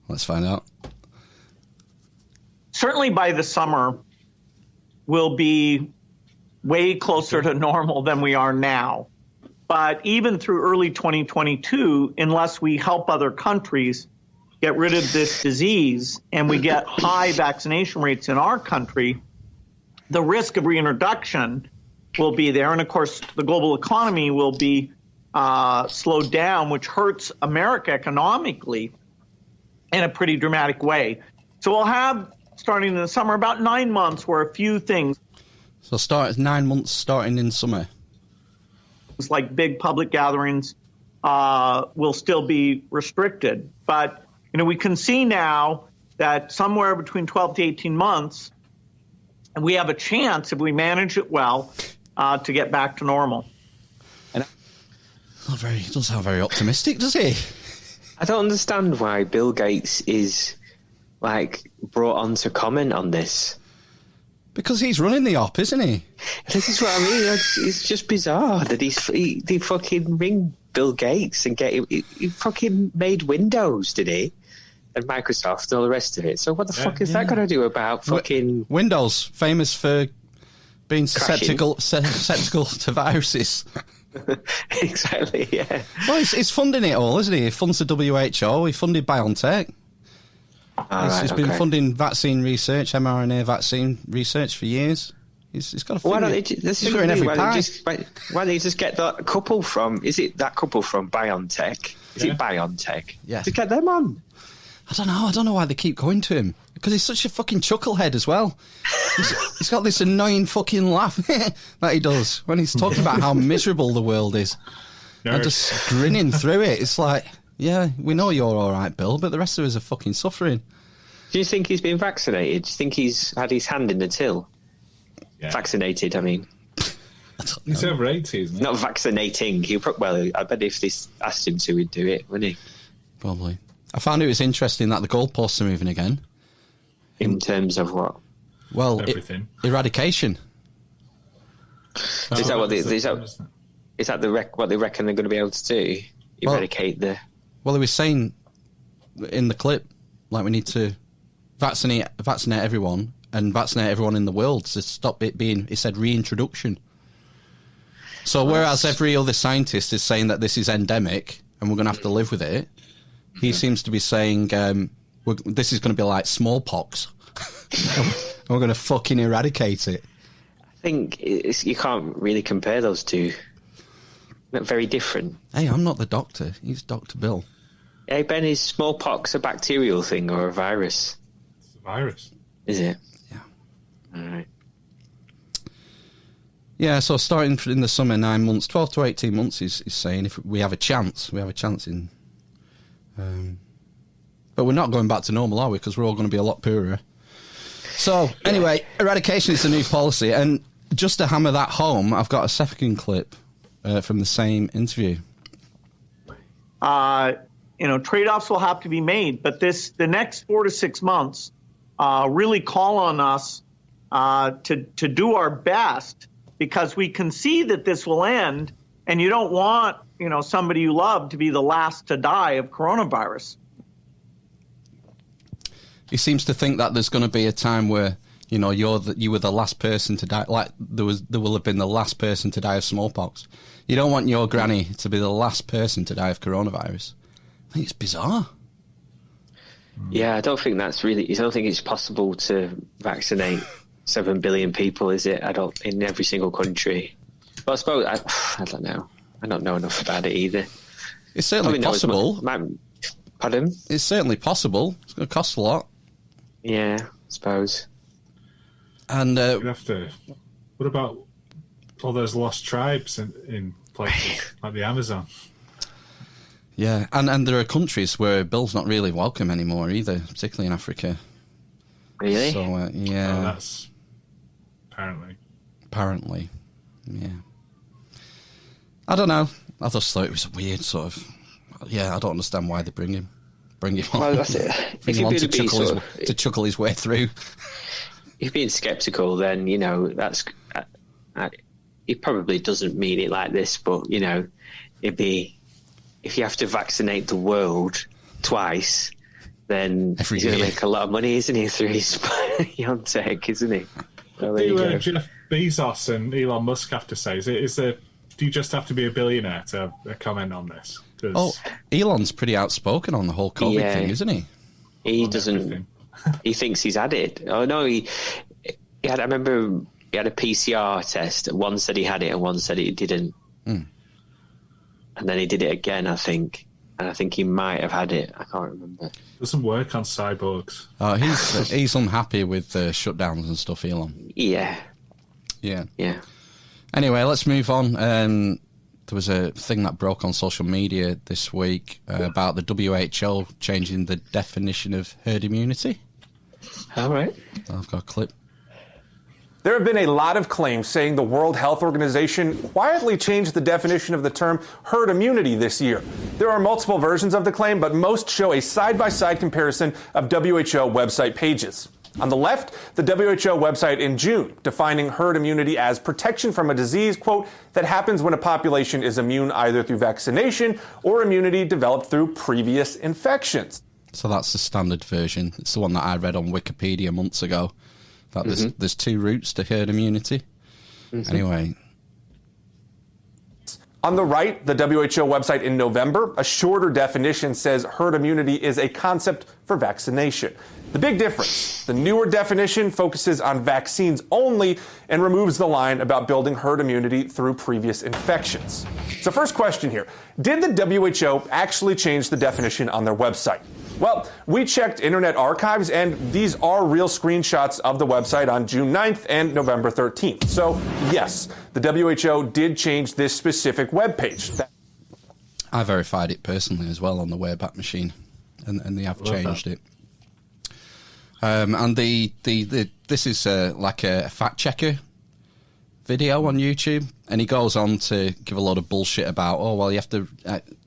[SPEAKER 2] Let's find out.
[SPEAKER 17] Certainly by the summer, we'll be way closer to normal than we are now. But even through early 2022, unless we help other countries get rid of this disease and we get high vaccination rates in our country, the risk of reintroduction will be there. And of course, the global economy will be slowed down, which hurts America economically in a pretty dramatic way. So we'll have, starting in the summer, about 9 months where a few things.
[SPEAKER 2] So start 9 months starting in summer.
[SPEAKER 17] Like big public gatherings will still be restricted. But, we can see now that somewhere between 12 to 18 months, we have a chance, if we manage it well, to get back to normal.
[SPEAKER 2] He doesn't sound very optimistic, does he?
[SPEAKER 4] I don't understand why Bill Gates is, brought on to comment on this.
[SPEAKER 2] Because he's running the op, isn't he?
[SPEAKER 4] This is what I mean. It's just bizarre that they fucking ring Bill Gates and get him. He fucking made Windows, did he? And Microsoft and all the rest of it. So what the fuck is that going to do about fucking...
[SPEAKER 2] Windows, famous for being susceptible to viruses.
[SPEAKER 4] Exactly, yeah.
[SPEAKER 2] Well, he's funding it all, isn't he? He funds the WHO. He funded BioNTech. He's been funding vaccine research, mRNA vaccine research for years. He's got a finger,
[SPEAKER 4] why don't they just get that couple from... Is it that couple from BioNTech? Is it BioNTech?
[SPEAKER 2] Yeah.
[SPEAKER 4] To get them on.
[SPEAKER 2] I don't know why they keep going to him. Because he's such a fucking chucklehead as well. He's got this annoying fucking laugh that he does when he's talking about how miserable the world is. And just grinning through it. It's like, yeah, we know you're all right, Bill, but the rest of us are fucking suffering.
[SPEAKER 4] Do you think he's been vaccinated? Do you think he's had his hand in the till? Yeah. Vaccinated, I mean.
[SPEAKER 1] He's over 80, isn't he?
[SPEAKER 4] Not vaccinating. I bet if they asked him to, he'd do it, wouldn't he?
[SPEAKER 2] Probably. I found it was interesting that the goalposts are moving again.
[SPEAKER 4] In terms of what?
[SPEAKER 2] Well,
[SPEAKER 1] everything.
[SPEAKER 2] Eradication.
[SPEAKER 4] Is that what they reckon they're going to be able to do? Eradicate the...
[SPEAKER 2] Well, they were saying in the clip, we need to vaccinate everyone and vaccinate everyone in the world to stop it being, he said, reintroduction. So whereas every other scientist is saying that this is endemic, and we're going to have to live with it. He seems to be saying this is going to be like smallpox. And we're going to fucking eradicate it.
[SPEAKER 4] I think you can't really compare those two. They're very different.
[SPEAKER 2] Hey, I'm not the doctor. He's Dr. Bill.
[SPEAKER 4] Hey, Ben, is smallpox a bacterial thing or a virus?
[SPEAKER 1] It's a virus.
[SPEAKER 4] Is it?
[SPEAKER 2] Yeah.
[SPEAKER 4] All right.
[SPEAKER 2] Yeah, so starting in the summer, 9 months, 12 to 18 months, he's saying if we have a chance, in... but we're not going back to normal, are we? Because we're all going to be a lot poorer. So, anyway, eradication is the new policy. And just to hammer that home, I've got a second clip from the same interview.
[SPEAKER 17] Trade-offs will have to be made, but the next 4 to 6 months really call on us to do our best, because we can see that this will end, and you don't want somebody you love to be the last to die of coronavirus.
[SPEAKER 2] He seems to think that there's going to be a time where you were the last person to die, like there will have been the last person to die of smallpox. You don't want your granny to be the last person to die of coronavirus. I think it's bizarre.
[SPEAKER 4] Yeah, I don't think it's possible to vaccinate 7 billion people, is it? In every single country. But I suppose I don't know. I don't know enough about it either.
[SPEAKER 2] It's certainly possible.
[SPEAKER 4] Pardon?
[SPEAKER 2] It's certainly possible. It's going to cost a lot.
[SPEAKER 4] Yeah, I suppose.
[SPEAKER 2] And
[SPEAKER 1] you have to. What about all those lost tribes in places like the Amazon?
[SPEAKER 2] Yeah, and there are countries where Bill's not really welcome anymore either, particularly in Africa.
[SPEAKER 4] Really?
[SPEAKER 2] So yeah,
[SPEAKER 1] that's
[SPEAKER 2] apparently, yeah. I don't know. I just thought it was a weird sort of. Yeah, I don't understand why they bring him on.
[SPEAKER 4] Well, that's it.
[SPEAKER 2] Bring him on to chuckle his way through.
[SPEAKER 4] If you're being sceptical, then that's. He probably doesn't mean it like this, but it'd be if you have to vaccinate the world twice, then he's going to make a lot of money, isn't he, through his Biontech, isn't he? Well,
[SPEAKER 1] Jeff Bezos and Elon Musk have to say? Do you just have to be a billionaire to comment on this?
[SPEAKER 2] Elon's pretty outspoken on the whole COVID thing, isn't he?
[SPEAKER 4] He doesn't. He thinks he's had it. Oh no, he had. I remember he had a PCR test. One said he had it, and one said he didn't. And then he did it again, I think. And I think he might have had it. I can't remember.
[SPEAKER 1] Doesn't work on cyborgs.
[SPEAKER 2] Oh, he's unhappy with shutdowns and stuff, Elon.
[SPEAKER 4] Yeah.
[SPEAKER 2] Anyway, let's move on. There was a thing that broke on social media this week about the WHO changing the definition of herd immunity.
[SPEAKER 4] All right.
[SPEAKER 2] I've got a clip.
[SPEAKER 18] There have been a lot of claims saying the World Health Organization quietly changed the definition of the term herd immunity this year. There are multiple versions of the claim, but most show a side-by-side comparison of WHO website pages. On the left, the WHO website in June, defining herd immunity as protection from a disease, quote, that happens when a population is immune either through vaccination or immunity developed through previous infections.
[SPEAKER 2] So that's the standard version. It's the one that I read on Wikipedia months ago. That there's two routes to herd immunity. Anyway.
[SPEAKER 18] On the right, the WHO website in November, a shorter definition says herd immunity is a concept for vaccination. The big difference, the newer definition focuses on vaccines only and removes the line about building herd immunity through previous infections. So first question here, did the WHO actually change the definition on their website? Well, we checked Internet Archives, and these are real screenshots of the website on June 9th and November 13th. So, yes, the WHO did change this specific webpage.
[SPEAKER 2] I verified it personally as well on the Wayback Machine, and they have changed it. And this is like a fact checker video on YouTube, and he goes on to give a lot of bullshit about, you have to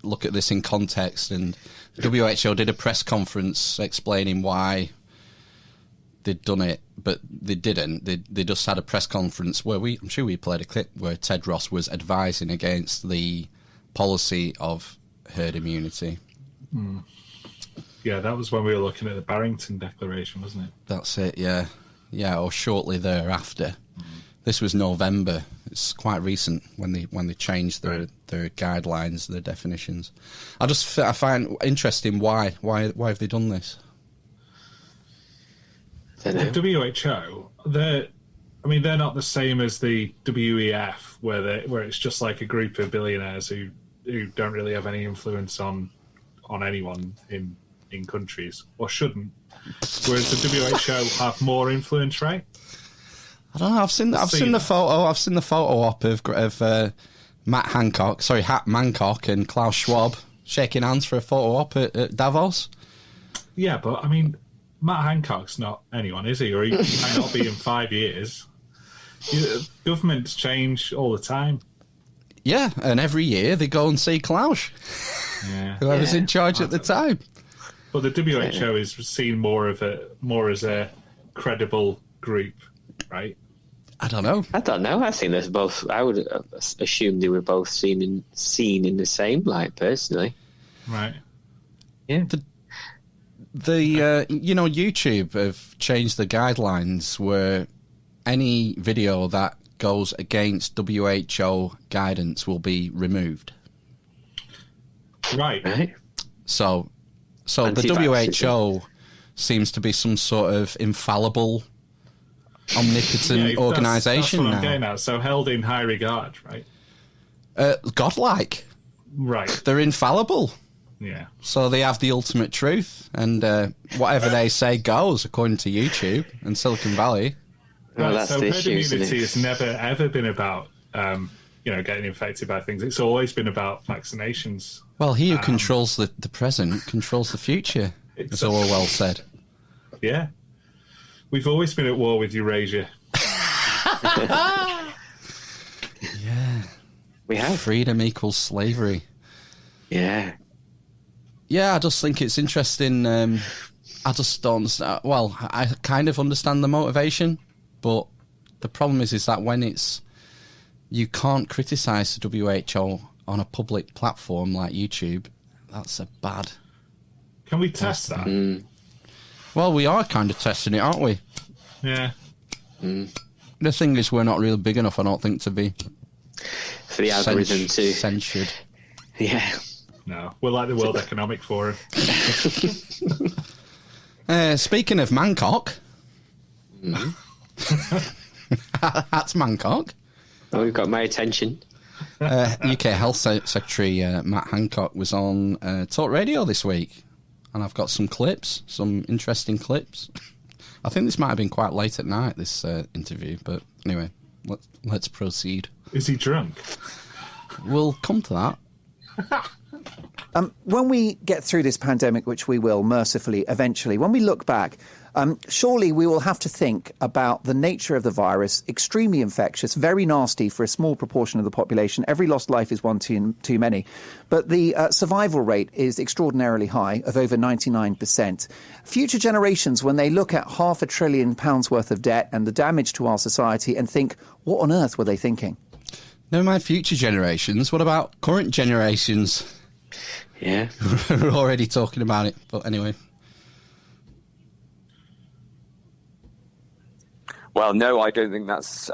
[SPEAKER 2] look at this in context, and WHO did a press conference explaining why they'd done it, but they didn't. They just had a press conference where I'm sure we played a clip where Ted Ross was advising against the policy of herd immunity.
[SPEAKER 1] Yeah, that was when we were looking at the Barrington Declaration, wasn't it?
[SPEAKER 2] That's it, yeah. Yeah, or shortly thereafter. This was November It's quite recent when they changed their guidelines, their definitions. I find interesting why have they done this?
[SPEAKER 1] The WHO, they're not the same as the WEF, where it's just like a group of billionaires who don't really have any influence on anyone in countries, or shouldn't. Whereas the WHO have more influence, right?
[SPEAKER 2] I don't know. I've seen the photo. I've seen the photo op of Matt Hancock and Klaus Schwab shaking hands for a photo op at Davos.
[SPEAKER 1] Yeah, but I mean, Matt Hancock's not anyone, is he? Or he might not be in 5 years. Governments change all the time.
[SPEAKER 2] Yeah, and every year they go and see Klaus.
[SPEAKER 1] Yeah.
[SPEAKER 2] Whoever's in charge at the time.
[SPEAKER 1] But the WHO is seen more as a credible group, right?
[SPEAKER 2] I don't know.
[SPEAKER 4] I think there's both. I would assume they were both seen in the same light, personally.
[SPEAKER 1] Right.
[SPEAKER 4] Yeah.
[SPEAKER 2] The YouTube have changed the guidelines where any video that goes against WHO guidance will be removed.
[SPEAKER 1] Right.
[SPEAKER 2] So the WHO seems to be some sort of infallible, omnipotent organisation
[SPEAKER 1] that's what
[SPEAKER 2] now.
[SPEAKER 1] I'm getting at. So held in high regard, right?
[SPEAKER 2] Godlike.
[SPEAKER 1] Right.
[SPEAKER 2] They're infallible.
[SPEAKER 1] Yeah.
[SPEAKER 2] So they have the ultimate truth, and whatever they say goes, according to YouTube and Silicon Valley.
[SPEAKER 1] Right, so herd immunity has never ever been about getting infected by things. It's always been about vaccinations.
[SPEAKER 2] Well, he who controls the present controls the future, as Orwell said.
[SPEAKER 1] Yeah. We've always been at war with Eurasia.
[SPEAKER 2] Yeah.
[SPEAKER 4] We have.
[SPEAKER 2] Freedom equals slavery.
[SPEAKER 4] Yeah.
[SPEAKER 2] Yeah, I just think it's interesting. I just don't understand. Well, I kind of understand the motivation, but the problem is that when you can't criticise the WHO on a public platform like YouTube, that's a bad...
[SPEAKER 1] Can we test that?
[SPEAKER 2] Well, we are kind of testing it, aren't we?
[SPEAKER 1] Yeah.
[SPEAKER 2] The thing is, we're not really big enough, I don't think, to be...
[SPEAKER 4] For the algorithm to...
[SPEAKER 2] Censured.
[SPEAKER 4] Yeah.
[SPEAKER 1] No, we're like the World Economic Forum.
[SPEAKER 2] Speaking of Mancock... That's Mancock.
[SPEAKER 4] Oh, we've got my attention.
[SPEAKER 2] UK Health Secretary Matt Hancock was on Talk Radio this week, and I've got some clips, some interesting clips. I think this might have been quite late at night, this interview, but anyway, let's proceed.
[SPEAKER 1] Is he drunk?
[SPEAKER 2] We'll come to that.
[SPEAKER 19] When we get through this pandemic, which we will mercifully eventually, when we look back, surely we will have to think about the nature of the virus, extremely infectious, very nasty for a small proportion of the population. Every lost life is one too many. But the survival rate is extraordinarily high, of over 99%. Future generations, when they look at £500 billion worth of debt and the damage to our society and think, what on earth were they thinking?
[SPEAKER 2] Never mind future generations. What about current generations?
[SPEAKER 4] Yeah.
[SPEAKER 2] We're already talking about it, but anyway.
[SPEAKER 16] Well, no, I don't think that's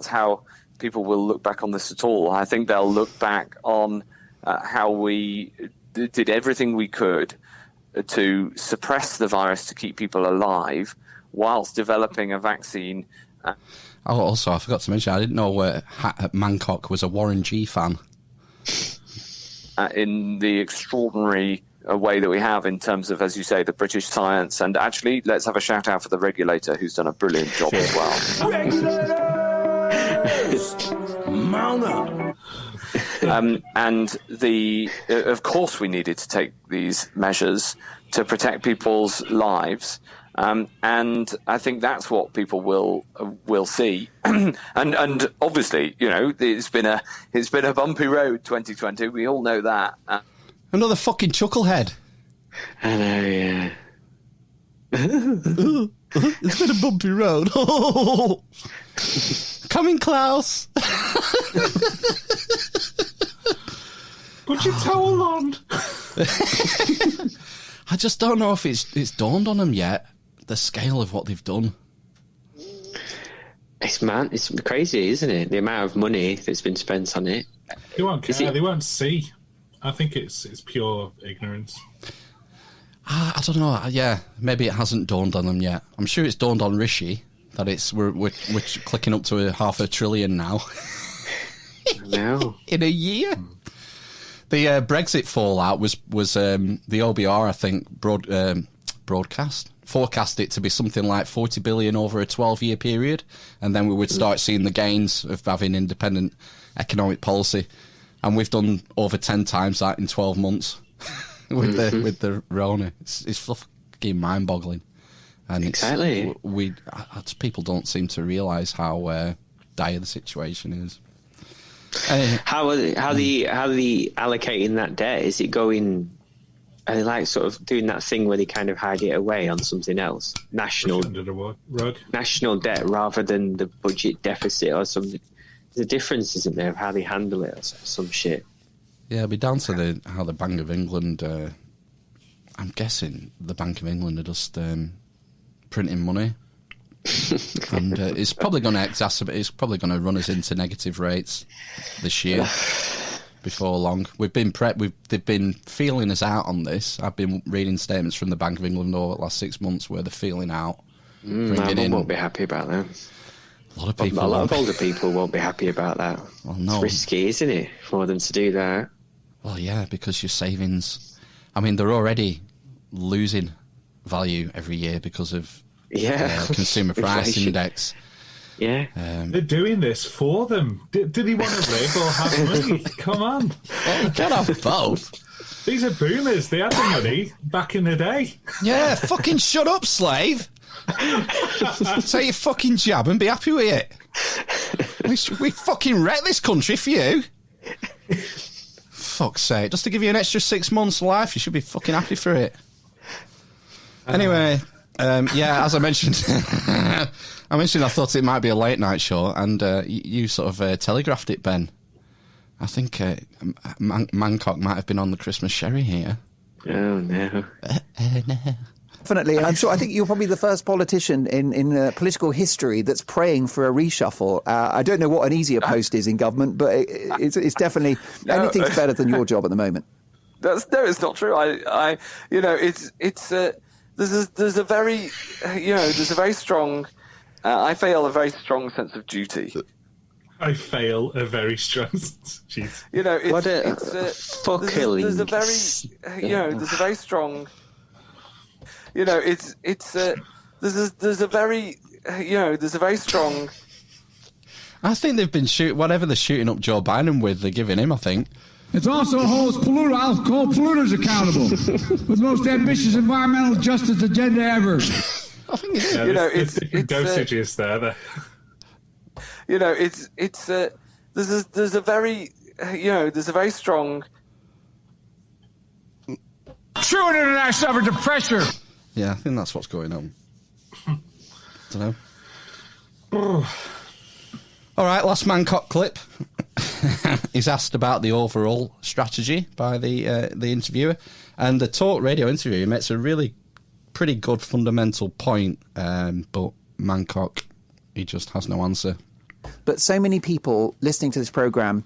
[SPEAKER 16] how people will look back on this at all. I think they'll look back on how we did everything we could to suppress the virus to keep people alive whilst developing a vaccine.
[SPEAKER 2] Also, I forgot to mention, I didn't know Mancock was a Warren G fan.
[SPEAKER 16] In the extraordinary way that we have in terms of, as you say, the British science. And actually, let's have a shout out for the regulator, who's done a brilliant job as well.
[SPEAKER 9] Regulators! Mount up!
[SPEAKER 16] And of course we needed to take these measures to protect people's lives. And I think that's what people will see. and obviously, it's been a bumpy road, 2020. We all know that.
[SPEAKER 2] Another fucking chucklehead.
[SPEAKER 4] I know, yeah.
[SPEAKER 2] It's been a bumpy road. Coming, Klaus.
[SPEAKER 1] Put your towel on.
[SPEAKER 2] I just don't know if it's dawned on them yet, the scale of what they've done.
[SPEAKER 4] It's crazy, isn't it? The amount of money that's been spent on it.
[SPEAKER 1] They won't care. They won't see. I think it's pure ignorance.
[SPEAKER 2] I don't know. Yeah, maybe it hasn't dawned on them yet. I'm sure it's dawned on Rishi that we're clicking up to $500 billion now.
[SPEAKER 4] No.
[SPEAKER 2] In a year. The Brexit fallout was the OBR, I think, forecast it to be something like 40 billion over a 12-year period, and then we would start seeing the gains of having independent economic policy, and we've done over 10 times that in 12 months with the Rona. It's fucking mind-boggling, and
[SPEAKER 4] exactly.
[SPEAKER 2] People don't seem to realise how dire the situation is.
[SPEAKER 4] How are they allocating that debt? Is it going? Are they like sort of doing that thing where they kind of hide it away on something else? National debt rather than the budget deficit or something. There's a difference, isn't there, of how they handle it or some shit.
[SPEAKER 2] Yeah, it'll be down to how the Bank of England. I'm guessing the Bank of England are just printing money, and it's probably going to exacerbate. It's probably going to run us into negative rates this year. Before long, they've been feeling us out on this. I've been reading statements from the Bank of England over the last 6 months where they're feeling out.
[SPEAKER 4] My mum won't be happy about that.
[SPEAKER 2] A lot of
[SPEAKER 4] older people won't be happy about that.
[SPEAKER 2] Well, no.
[SPEAKER 4] It's risky, isn't it, for them to do that?
[SPEAKER 2] Well, yeah, because your savings. I mean, they're already losing value every year because of consumer price index.
[SPEAKER 4] Yeah.
[SPEAKER 1] They're doing this for them. Did he want to live or have money? Come on.
[SPEAKER 2] Well, you can't have both.
[SPEAKER 1] These are boomers. They had the money back in the day.
[SPEAKER 2] Yeah, fucking shut up, slave. Say your fucking jab and be happy with it. We fucking wrecked this country for you. Fuck's sake. Just to give you an extra 6 months life, you should be fucking happy for it. Anyway, as I mentioned... I thought it might be a late night show, and you sort of telegraphed it, Ben. I think Mancock might have been on the Christmas sherry here.
[SPEAKER 4] Oh, no.
[SPEAKER 2] No.
[SPEAKER 19] Definitely. I think you're probably the first politician in political history that's praying for a reshuffle. I don't know what an easier post is in government, but it's definitely anything's better than your job at the moment.
[SPEAKER 20] It's not true. There's a very strong. I feel a very strong sense of duty.
[SPEAKER 1] I fail a very strong sense of duty.
[SPEAKER 4] There's a very
[SPEAKER 20] strong. There's a very strong.
[SPEAKER 2] I think they've been whatever they're shooting up Joe Biden with, they're giving him, I think.
[SPEAKER 21] It also holds Pluto. I'll call Pluto's accountable with the most ambitious environmental justice agenda ever.
[SPEAKER 2] I think it's
[SPEAKER 1] different dosages there.
[SPEAKER 20] There's a very strong.
[SPEAKER 21] True international effort to pressure.
[SPEAKER 2] Yeah, I think that's what's going on. Don't know. All right, last Mancock clip. He's asked about the overall strategy by the interviewer, and the talk radio interviewer makes a really pretty good fundamental point, but Mancock, he just has no answer.
[SPEAKER 19] But so many people listening to this programme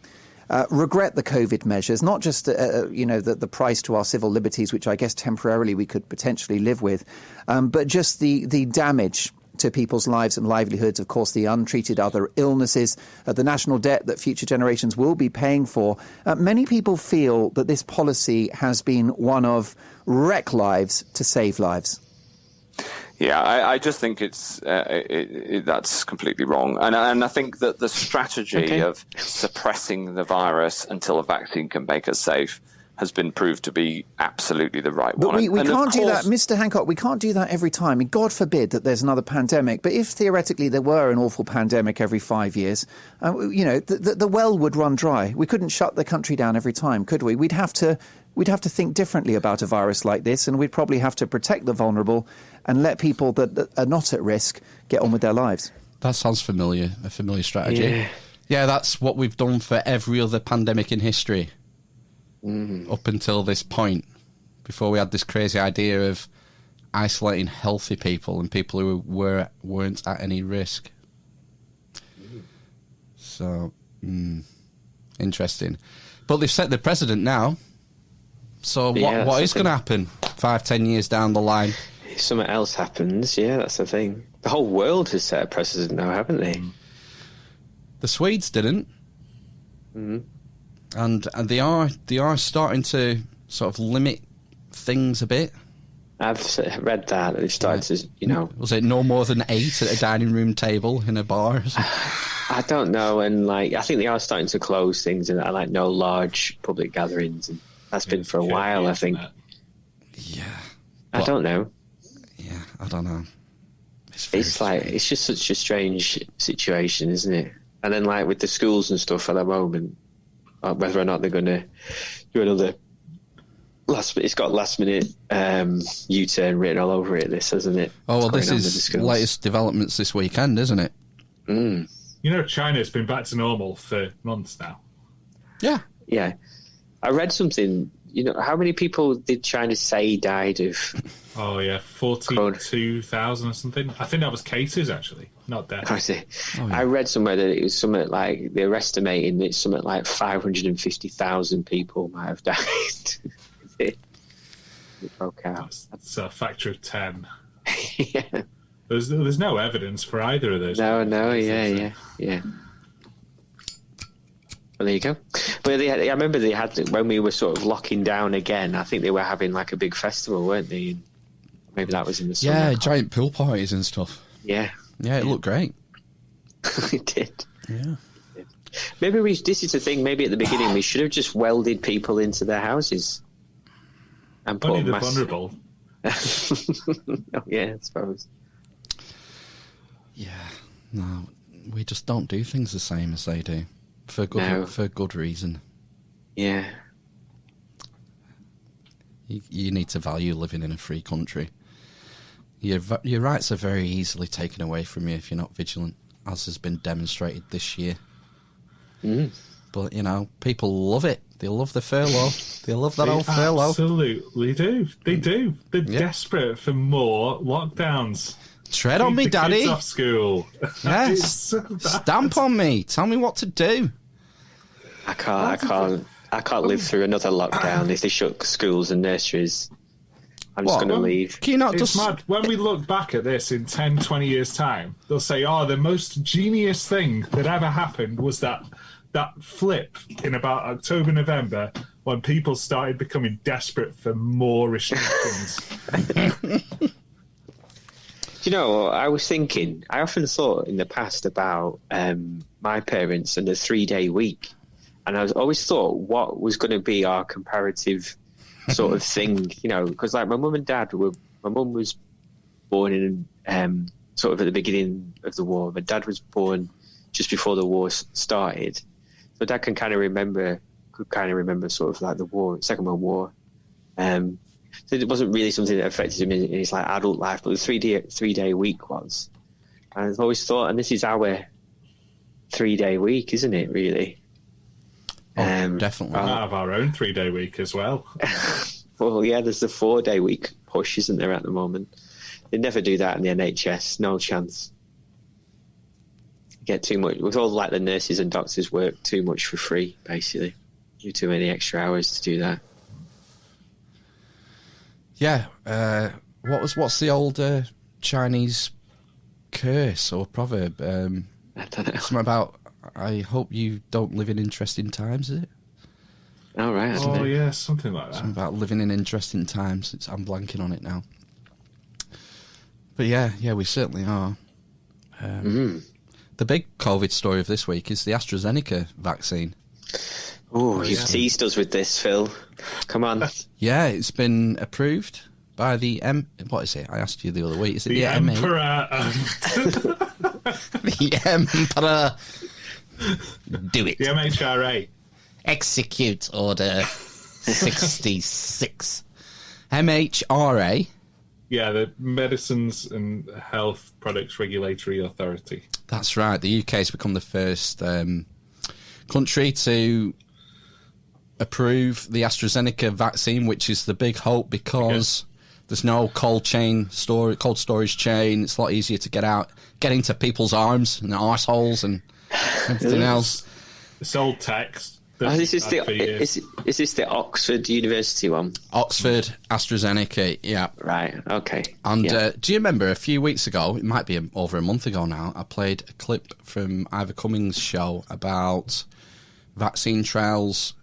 [SPEAKER 19] regret the COVID measures, not just the price to our civil liberties, which I guess temporarily we could potentially live with, but just the damage to people's lives and livelihoods, of course, the untreated other illnesses, the national debt that future generations will be paying for. Many people feel that this policy has been one of wreck lives to save lives.
[SPEAKER 20] Yeah, I just think that's completely wrong. And I think that the strategy of suppressing the virus until a vaccine can make us safe has been proved to be absolutely the right one.
[SPEAKER 19] But we can't do that, Mr. Hancock, we can't do that every time. I mean, God forbid that there's another pandemic. But if theoretically there were an awful pandemic every 5 years, the well would run dry. We couldn't shut the country down every time, could we? We'd have to think differently about a virus like this, and we'd probably have to protect the vulnerable and let people that are not at risk get on with their lives.
[SPEAKER 2] That sounds familiar, a familiar strategy. Yeah, that's what we've done for every other pandemic in history. Up until this point, before we had this crazy idea of isolating healthy people and people who weren't at any risk. So, interesting. But they've set the precedent now. So what is going to happen 5-10 years down the line?
[SPEAKER 4] If something else happens, that's the thing. The whole world has set a precedent now, haven't they?
[SPEAKER 2] The Swedes didn't.
[SPEAKER 4] Mm-hmm.
[SPEAKER 2] And they are starting to sort of limit things a bit.
[SPEAKER 4] I've read that. They've started to,
[SPEAKER 2] Was it no more than 8 at a dining room table in a bar?
[SPEAKER 4] I don't know. And, I think they are starting to close things and, no large public gatherings. And that's been for a while, I think.
[SPEAKER 2] Yeah.
[SPEAKER 4] I don't know.
[SPEAKER 2] Yeah, I don't know.
[SPEAKER 4] It's just such a strange situation, isn't it? And then, with the schools and stuff at the moment, whether or not they're going to do another it's got last minute U-turn written all over it, this, hasn't it?
[SPEAKER 2] Oh, well, this is latest developments this weekend, isn't it?
[SPEAKER 4] Mm.
[SPEAKER 1] China's been back to normal for months now.
[SPEAKER 2] Yeah.
[SPEAKER 4] Yeah. I read something, how many people did China say died of?
[SPEAKER 1] 42,000 or something. I think that was cases, actually, not deaths.
[SPEAKER 4] I see. I read somewhere that it was something they're estimating it's something 550,000 people might have died. It broke out.
[SPEAKER 1] That's a factor of 10.
[SPEAKER 4] Yeah.
[SPEAKER 1] There's no evidence for either of those.
[SPEAKER 4] No, yeah. Well, there you go. But I remember they had, when we were sort of locking down again, I think they were having a big festival, weren't they? Maybe that was in the summer.
[SPEAKER 2] Yeah, giant pool parties and stuff.
[SPEAKER 4] Yeah.
[SPEAKER 2] Yeah, it looked great.
[SPEAKER 4] It did.
[SPEAKER 2] Yeah.
[SPEAKER 4] Maybe this is the thing, maybe at the beginning we should have just welded people into their houses. And put
[SPEAKER 1] only the vulnerable.
[SPEAKER 4] Oh, yeah, I suppose.
[SPEAKER 2] Yeah. No, we just don't do things the same as they do. For good reason.
[SPEAKER 4] Yeah.
[SPEAKER 2] You need to value living in a free country. Your rights are very easily taken away from you if you're not vigilant, as has been demonstrated this year.
[SPEAKER 4] Mm.
[SPEAKER 2] But, people love it. They love the furlough. They love that old furlough.
[SPEAKER 1] Absolutely do. They do. They're desperate for more lockdowns.
[SPEAKER 2] Tread on me, Daddy.
[SPEAKER 1] Kids off school.
[SPEAKER 2] Yes.
[SPEAKER 1] So
[SPEAKER 2] stamp on me. Tell me what to do.
[SPEAKER 4] I can't live through another lockdown if they shut schools and nurseries. I'm just going to leave.
[SPEAKER 2] Can you not
[SPEAKER 1] it's mad. When we look back at this in 10, 20 years' time, they'll say, the most genius thing that ever happened was that flip in about October, November, when people started becoming desperate for more restrictions.
[SPEAKER 4] I was thinking, I often thought in the past about my parents and the 3-day week. And I always thought what was going to be our comparative sort of thing, because my mum and dad my mum was born in sort of at the beginning of the war. My dad was born just before the war started. So dad could kind of remember sort of the war, Second World War. So it wasn't really something that affected him in his adult life, but the 3-day week was. And I've always thought, and this is our 3-day week, isn't it, really?
[SPEAKER 2] Definitely.
[SPEAKER 1] We have our own 3-day week as well.
[SPEAKER 4] Well, yeah, there's the 4-day week push, isn't there, at the moment? They never do that in the NHS, no chance. Get too much, with all the nurses and doctors work too much for free, basically. Do too many extra hours to do that.
[SPEAKER 2] Yeah, what's the old Chinese curse or proverb?
[SPEAKER 4] I don't know.
[SPEAKER 2] Something about, I hope you don't live in interesting times, is it?
[SPEAKER 4] Oh, right.
[SPEAKER 1] Oh, yeah, something like that.
[SPEAKER 2] Something about living in interesting times. I'm blanking on it now. But yeah, we certainly are. The big COVID story of this week is the AstraZeneca vaccine.
[SPEAKER 4] Oh, you've teased us with this, Phil. Come on.
[SPEAKER 2] Yeah, it's been approved by the what is it? I asked you the other week. Is it the
[SPEAKER 1] Emperor?
[SPEAKER 2] The Emperor. Do it.
[SPEAKER 1] The MHRA.
[SPEAKER 2] Execute Order 66. MHRA.
[SPEAKER 1] Yeah, the Medicines and Health Products Regulatory Authority.
[SPEAKER 2] That's right. The UK has become the first country to approve the AstraZeneca vaccine, which is the big hope because there's no cold storage chain. It's a lot easier to get into people's arms and their arseholes and Everything else.
[SPEAKER 1] It's old text.
[SPEAKER 4] Is this the Oxford University one?
[SPEAKER 2] Oxford, AstraZeneca, yeah.
[SPEAKER 4] Right, okay.
[SPEAKER 2] And do you remember a few weeks ago, it might be over a month ago now, I played a clip from Ivor Cummings' show about vaccine trials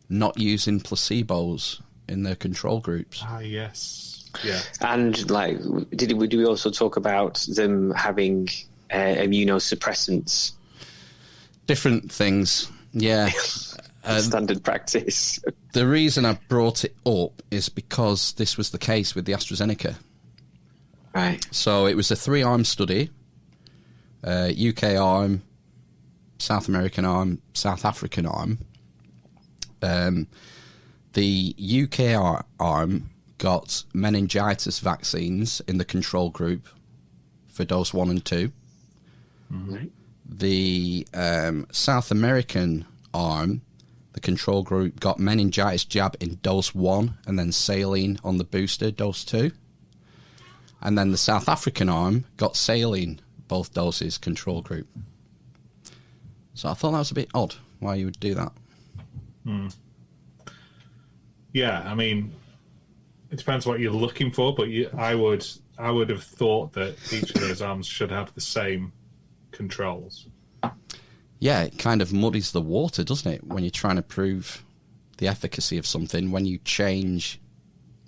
[SPEAKER 2] not using placebos in their control groups.
[SPEAKER 1] Ah, yes. Yeah.
[SPEAKER 4] And, like, did we also talk about them having immunosuppressants?
[SPEAKER 2] Different things, yeah.
[SPEAKER 4] Standard practice.
[SPEAKER 2] The reason I brought it up is because this was the case with the AstraZeneca.
[SPEAKER 4] Right.
[SPEAKER 2] So it was a 3-arm study, UK arm, South American arm, South African arm. The UK arm got meningitis vaccines in the control group for dose 1 and 2.
[SPEAKER 4] Mm-hmm.
[SPEAKER 2] The South American arm, the control group, got meningitis jab in dose 1 and then saline on the booster, dose 2. And then the South African arm got saline, both doses, control group. So I thought that was a bit odd, why you would do that.
[SPEAKER 1] Yeah, I mean, it depends what you're looking for, but I would have thought that each of those arms should have the same controls.
[SPEAKER 2] Yeah, it kind of muddies the water, doesn't it, when you're trying to prove the efficacy of something, when you change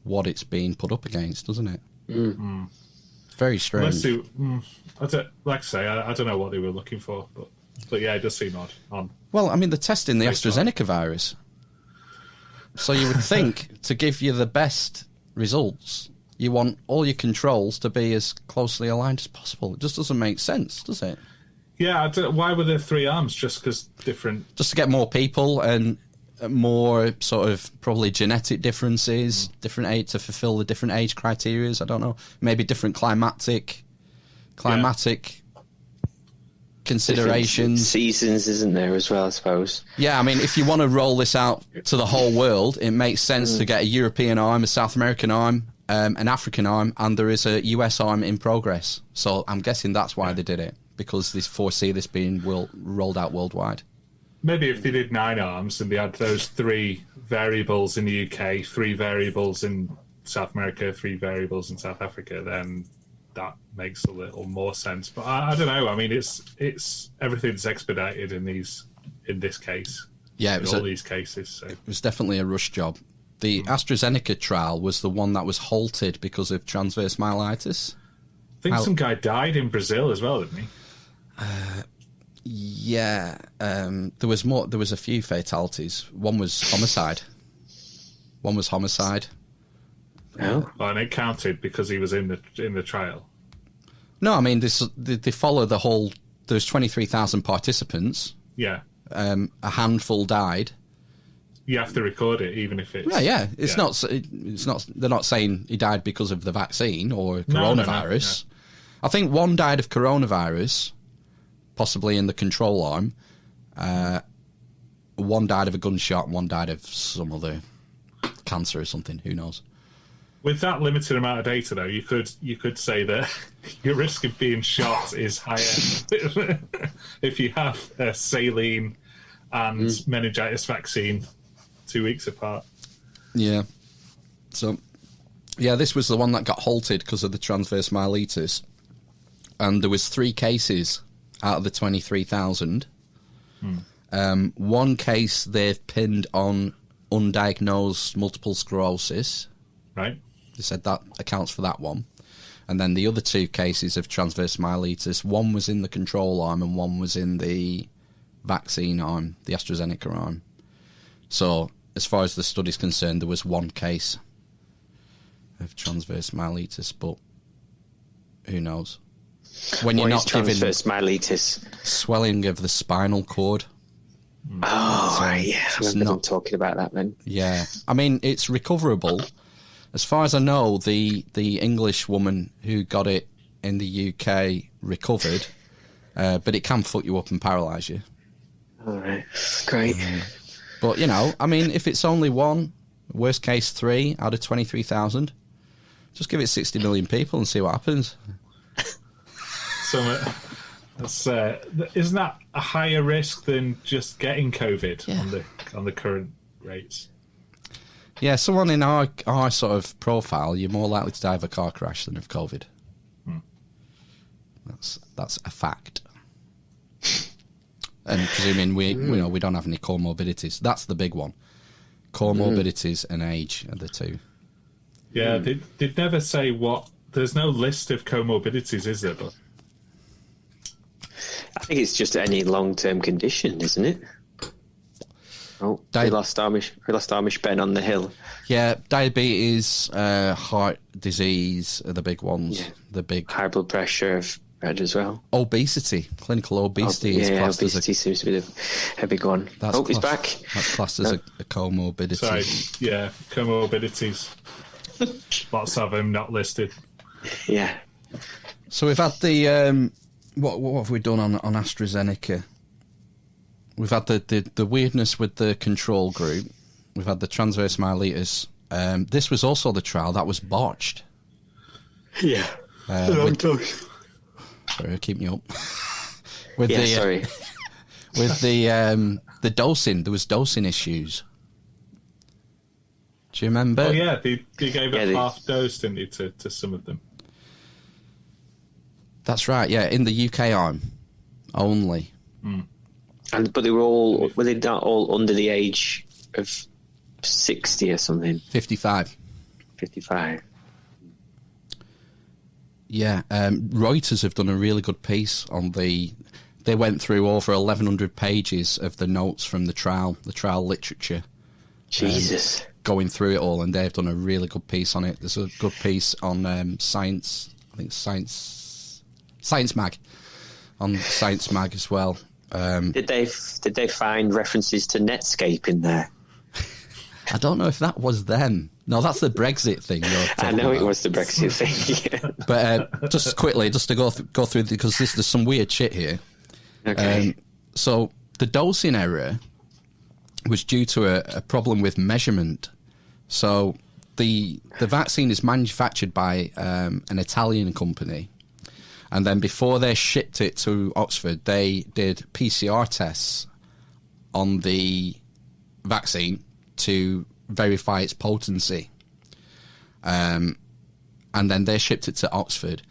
[SPEAKER 2] what it's being put up against, doesn't it?
[SPEAKER 1] Mm.
[SPEAKER 2] Very strange.
[SPEAKER 1] I don't know what they were looking for, but yeah, it does seem odd.
[SPEAKER 2] Well, I mean, they're testing the AstraZeneca virus. So you would think, to give you the best results, you want all your controls to be as closely aligned as possible. It just doesn't make sense, does it?
[SPEAKER 1] Yeah, why were there 3 arms? Just because different...
[SPEAKER 2] Just to get more people and more sort of probably genetic differences, different age, to fulfill the different age criteria. I don't know. Maybe different climatic considerations.
[SPEAKER 4] Different seasons, isn't there, as well, I suppose?
[SPEAKER 2] Yeah, I mean, if you want to roll this out to the whole world, it makes sense to get a European arm, a South American arm, an African arm, and there is a US arm in progress. So I'm guessing that's why they did it, because they foresee this being rolled out worldwide.
[SPEAKER 1] Maybe if they did 9 arms and they had those 3 variables in the UK, 3 variables in South America, 3 variables in South Africa, then that makes a little more sense. But I don't know. I mean, it's everything's expedited in this case.
[SPEAKER 2] Yeah, it was
[SPEAKER 1] these cases. So.
[SPEAKER 2] It was definitely a rush job. The AstraZeneca trial was the one that was halted because of transverse myelitis.
[SPEAKER 1] I think some guy died in Brazil as well, didn't he?
[SPEAKER 2] Yeah, there was more. There was a few fatalities. One was homicide.
[SPEAKER 1] Oh, and it counted because he was in the trial.
[SPEAKER 2] No, I mean they follow the whole. There's 23,000 participants.
[SPEAKER 1] Yeah.
[SPEAKER 2] A handful died.
[SPEAKER 1] You have to record it, even if it's...
[SPEAKER 2] Yeah. It's not. They're not saying he died because of the vaccine or coronavirus. No. I think one died of coronavirus, possibly in the control arm. One died of a gunshot, and one died of some other cancer or something. Who knows?
[SPEAKER 1] With that limited amount of data, though, you could say that your risk of being shot is higher if you have a saline and meningitis vaccine 2 weeks apart.
[SPEAKER 2] Yeah. So, yeah, this was the one that got halted because of the transverse myelitis, and there was 3 cases out of the 23,000. One case they've pinned on undiagnosed multiple sclerosis.
[SPEAKER 1] Right.
[SPEAKER 2] They said that accounts for that one. And then the other 2 cases of transverse myelitis, one was in the control arm and one was in the vaccine arm, the AstraZeneca arm. So, as far as the study's concerned, there was 1 case of transverse myelitis, but who knows? When you're not given
[SPEAKER 4] transverse myelitis,
[SPEAKER 2] swelling of the spinal cord.
[SPEAKER 4] Oh, right, yeah. I remember them talking about that then.
[SPEAKER 2] Yeah. I mean, it's recoverable. As far as I know, the English woman who got it in the UK recovered, but it can fuck you up and paralyse you.
[SPEAKER 4] All right. Great.
[SPEAKER 2] But, you know, I mean, if it's only 1, worst case 3 out of 23,000, just give it 60 million people and see what happens.
[SPEAKER 1] That's isn't that a higher risk than just getting COVID on the current rates?
[SPEAKER 2] Yeah, someone in our sort of profile, you're more likely to die of a car crash than of COVID. That's a fact. And presuming we don't have any comorbidities, that's the big one. Comorbidities and age are the two.
[SPEAKER 1] Yeah, they'd never say what. There's no list of comorbidities, is there? But
[SPEAKER 4] I think it's just any long-term condition, isn't it? Oh, we lost Amish Ben on the hill.
[SPEAKER 2] Yeah, diabetes, heart disease are the big ones. Yeah. The big
[SPEAKER 4] high blood pressure I've read as well.
[SPEAKER 2] Obesity, clinical obesity is classed
[SPEAKER 4] obesity seems to be a big one. He's back.
[SPEAKER 2] That's classed as a comorbidity.
[SPEAKER 1] Sorry, yeah, comorbidities. Lots of them not listed.
[SPEAKER 4] Yeah.
[SPEAKER 2] So we've had the what have we done on AstraZeneca? We've had the weirdness with the control group. We've had the transverse myelitis. This was also the trial that was botched.
[SPEAKER 4] Yeah.
[SPEAKER 2] Sorry, keep me up.
[SPEAKER 4] Sorry.
[SPEAKER 2] With the dosing, there was dosing issues. Do you remember?
[SPEAKER 1] Oh yeah, they gave a half dose, didn't they, to some of them?
[SPEAKER 2] That's right. Yeah, in the UK arm only.
[SPEAKER 4] But they were they not all under the age of 60 or something?
[SPEAKER 2] 55.
[SPEAKER 4] 55.
[SPEAKER 2] Yeah, Reuters have done a really good piece on they went through over 1,100 pages of the notes from the trial literature.
[SPEAKER 4] Jesus.
[SPEAKER 2] Going through it all, and they've done a really good piece on it. There's a good piece on Science, I think Science Mag, on Science Mag as well.
[SPEAKER 4] Did they find references to Netscape in there?
[SPEAKER 2] I don't know if that was them. No, that's the Brexit thing.
[SPEAKER 4] I know it was the Brexit thing. Yeah.
[SPEAKER 2] But just quickly, just to go through, because there's some weird shit here.
[SPEAKER 4] Okay.
[SPEAKER 2] So the dosing error was due to a problem with measurement. So the vaccine is manufactured by an Italian company. And then before they shipped it to Oxford, they did PCR tests on the vaccine to verify its potency. And then they shipped it to Oxford.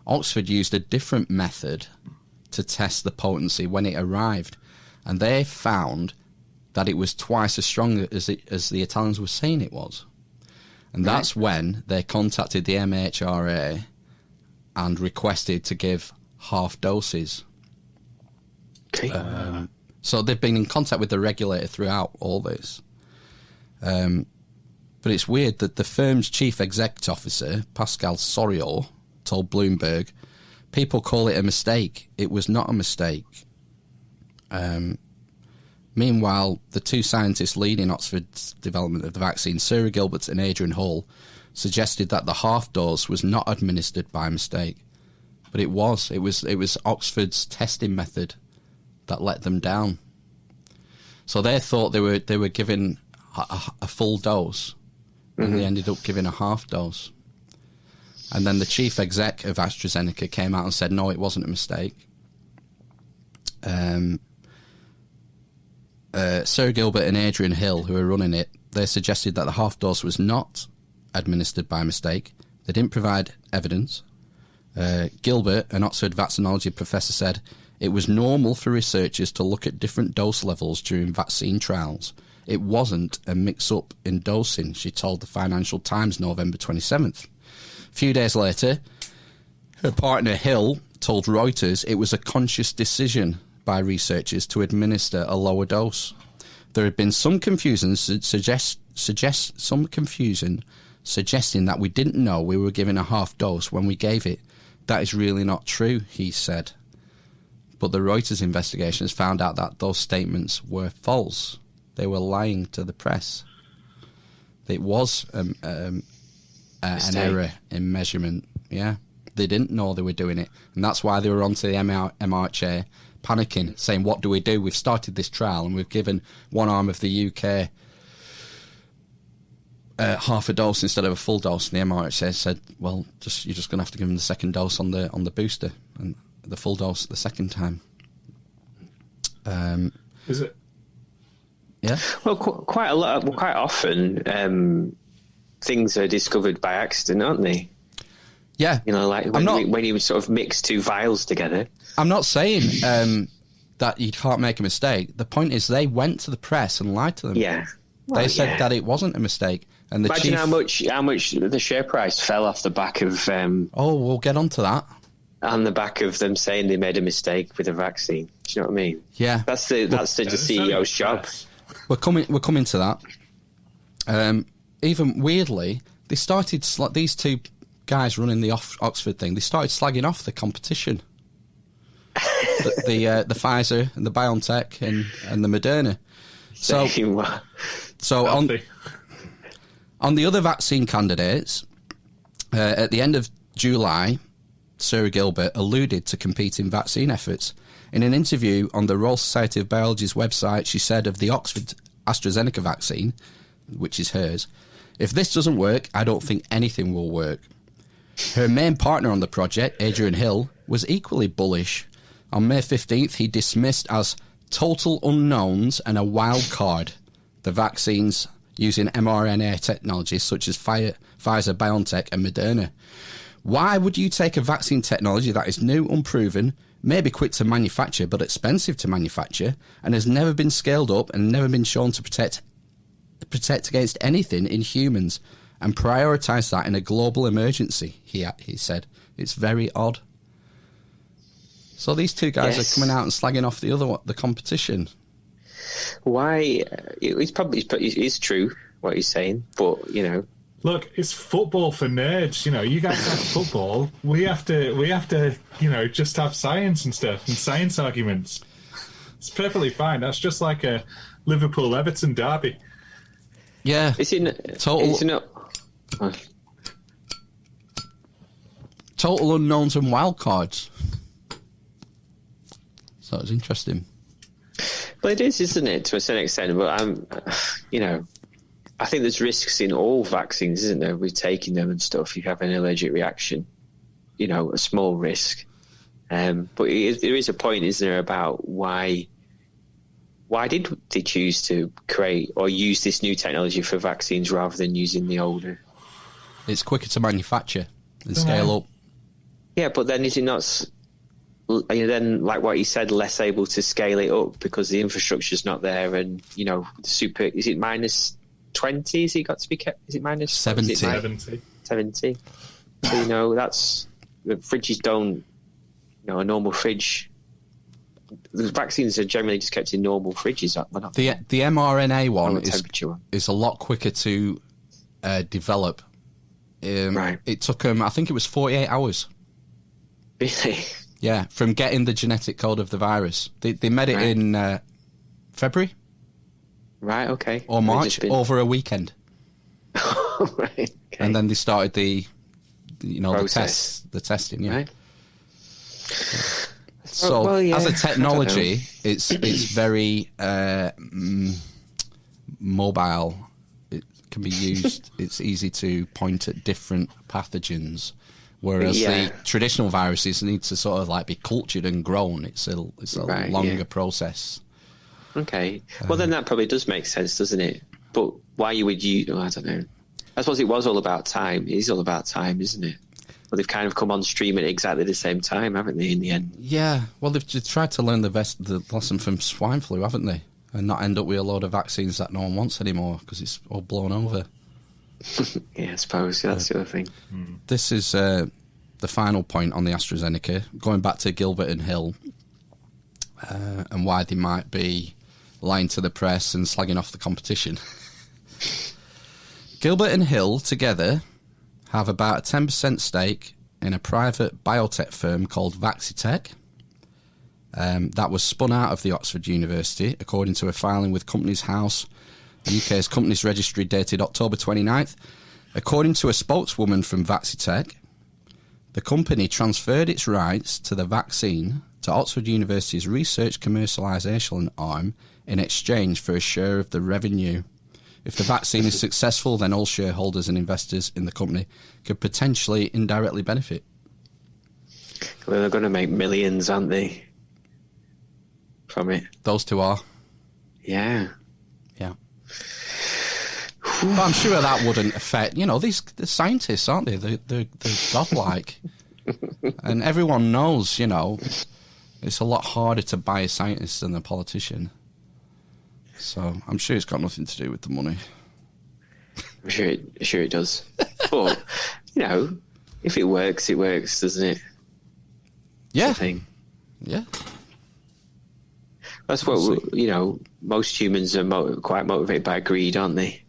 [SPEAKER 2] Oxford used a different method to test the potency when it arrived. And they found that it was twice as strong as the Italians were saying it was. And that's when they contacted the MHRA and requested to give half doses.
[SPEAKER 4] Okay.
[SPEAKER 2] So they've been in contact with the regulator throughout all this. But it's weird that the firm's chief executive officer, Pascal Soriot, told Bloomberg, people call it a mistake. It was not a mistake. Meanwhile, the two scientists leading Oxford's development of the vaccine, Sarah Gilbert and Adrian Hall, suggested that the half dose was not administered by mistake. But it was. It was Oxford's testing method that let them down. So they thought they were giving a full dose, and they ended up giving a half dose. And then the chief exec of AstraZeneca came out and said, no, it wasn't a mistake. Sarah Gilbert and Adrian Hill, who are running it, they suggested that the half dose was not administered by mistake. They didn't provide evidence. Gilbert, an Oxford vaccinology professor, said it was normal for researchers to look at different dose levels during vaccine trials. It wasn't a mix-up in dosing, she told the Financial Times November 27th. A few days later, her partner Hill told Reuters it was a conscious decision by researchers to administer a lower dose. There had been some confusion suggesting that we didn't know we were giving a half dose when we gave it. That is really not true, he said. But the Reuters investigation has found out that those statements were false. They were lying to the press. It was an error in measurement. Yeah, they didn't know they were doing it, and that's why they were onto the MHRA panicking, saying, "What do we do? We've started this trial, and we've given one arm of the UK half a dose instead of a full dose." And the MHRA said, "Well, you're just going to have to give them the second dose on the booster." And the full dose the second time.
[SPEAKER 1] Is it?
[SPEAKER 2] Yeah.
[SPEAKER 4] Well, quite often, things are discovered by accident, aren't they?
[SPEAKER 2] Yeah.
[SPEAKER 4] Like when you sort of mix two vials together.
[SPEAKER 2] I'm not saying that you can't make a mistake. The point is they went to the press and lied to them.
[SPEAKER 4] Yeah.
[SPEAKER 2] Well, they said that it wasn't a mistake. And the
[SPEAKER 4] Imagine how much the share price fell off the back of...
[SPEAKER 2] we'll get on to that.
[SPEAKER 4] On the back of them saying they made a mistake with a vaccine. Do you know what I mean?
[SPEAKER 2] Yeah.
[SPEAKER 4] That's the CEO's job.
[SPEAKER 2] We're coming to that. Even weirdly, they started... these two guys running the Oxford thing, they started slagging off the competition. the Pfizer and the BioNTech and the Moderna. So on the other vaccine candidates, at the end of July, Sarah Gilbert alluded to competing vaccine efforts. In an interview on the Royal Society of Biology's website, she said of the Oxford AstraZeneca vaccine, which is hers, "If this doesn't work, I don't think anything will work." Her main partner on the project, Adrian Hill, was equally bullish. On May 15th, he dismissed as total unknowns and a wild card the vaccines using mRNA technologies such as Pfizer, BioNTech and Moderna. Why would you take a vaccine technology that is new, unproven, may be quick to manufacture but expensive to manufacture, and has never been scaled up and never been shown to protect against anything in humans, and prioritise that in a global emergency, he said. It's very odd. So these two guys are coming out and slagging off the competition.
[SPEAKER 4] Why? It's true what he's saying, but
[SPEAKER 1] Look, it's football for nerds. You guys have football. We have to. Just have science and stuff and science arguments. It's perfectly fine. That's just like a Liverpool-Everton derby.
[SPEAKER 2] Yeah, total unknowns and wild cards. So it's interesting.
[SPEAKER 4] Well, it is, isn't it, to a certain extent? But I think there's risks in all vaccines, isn't there? With taking them and stuff, you have an allergic reaction. A small risk. But there is a point, isn't there, about why did they choose to create or use this new technology for vaccines rather than using the older?
[SPEAKER 2] It's quicker to manufacture and scale up.
[SPEAKER 4] Yeah, but then is it not? Then, like what you said, less able to scale it up because the infrastructure's not there, and super. Is it minus 20? Is it got to be kept? Is it minus
[SPEAKER 2] 70?
[SPEAKER 4] 70. So that's the fridges don't. A normal fridge. The vaccines are generally just kept in normal fridges.
[SPEAKER 2] The mRNA one is a lot quicker to develop.
[SPEAKER 4] Right.
[SPEAKER 2] It took them, I think it was 48 hours.
[SPEAKER 4] Really?
[SPEAKER 2] Yeah, from getting the genetic code of the virus. They made it in February.
[SPEAKER 4] Right, okay.
[SPEAKER 2] Or March, over a weekend.
[SPEAKER 4] Right. Okay.
[SPEAKER 2] And then they started the testing, yeah. Right. So, as a technology, it's very mobile. It can be used. It's easy to point at different pathogens, whereas the traditional viruses need to sort of be cultured and grown. It's a longer process. Okay.
[SPEAKER 4] Well, then that probably does make sense, doesn't it? But why you would use? I don't know. I suppose it was all about time. It is all about time, isn't it? But they've kind of come on stream at exactly the same time, haven't they, in the end? Yeah.
[SPEAKER 2] Well, they've tried to learn the lesson from swine flu, haven't they? And not end up with a load of vaccines that no one wants anymore because it's all blown over.
[SPEAKER 4] Yeah, I suppose. That's the other thing.
[SPEAKER 2] This is the final point on the AstraZeneca, going back to Gilbert and Hill and why they might be lying to the press and slagging off the competition. Gilbert and Hill together have about a 10% stake in a private biotech firm called Vaxitech that was spun out of the Oxford University, according to a filing with Companies House, the UK's Companies Registry dated October 29th. According to a spokeswoman from Vaxitech, the company transferred its rights to the vaccine to Oxford University's research commercialisation arm in exchange for a share of the revenue. If the vaccine is successful, then all shareholders and investors in the company could potentially indirectly benefit.
[SPEAKER 4] Well, they're going to make millions, aren't they? From it.
[SPEAKER 2] Those two are.
[SPEAKER 4] Yeah.
[SPEAKER 2] Yeah. But I'm sure that wouldn't affect, they're scientists, aren't they? They're godlike. And everyone knows, it's a lot harder to buy a scientist than a politician. So I'm sure it's got nothing to do with the money.
[SPEAKER 4] I'm sure it does. But, if it works, doesn't it?
[SPEAKER 2] Yeah.
[SPEAKER 4] Thing.
[SPEAKER 2] Yeah.
[SPEAKER 4] That's what, most humans are quite motivated by greed, aren't they?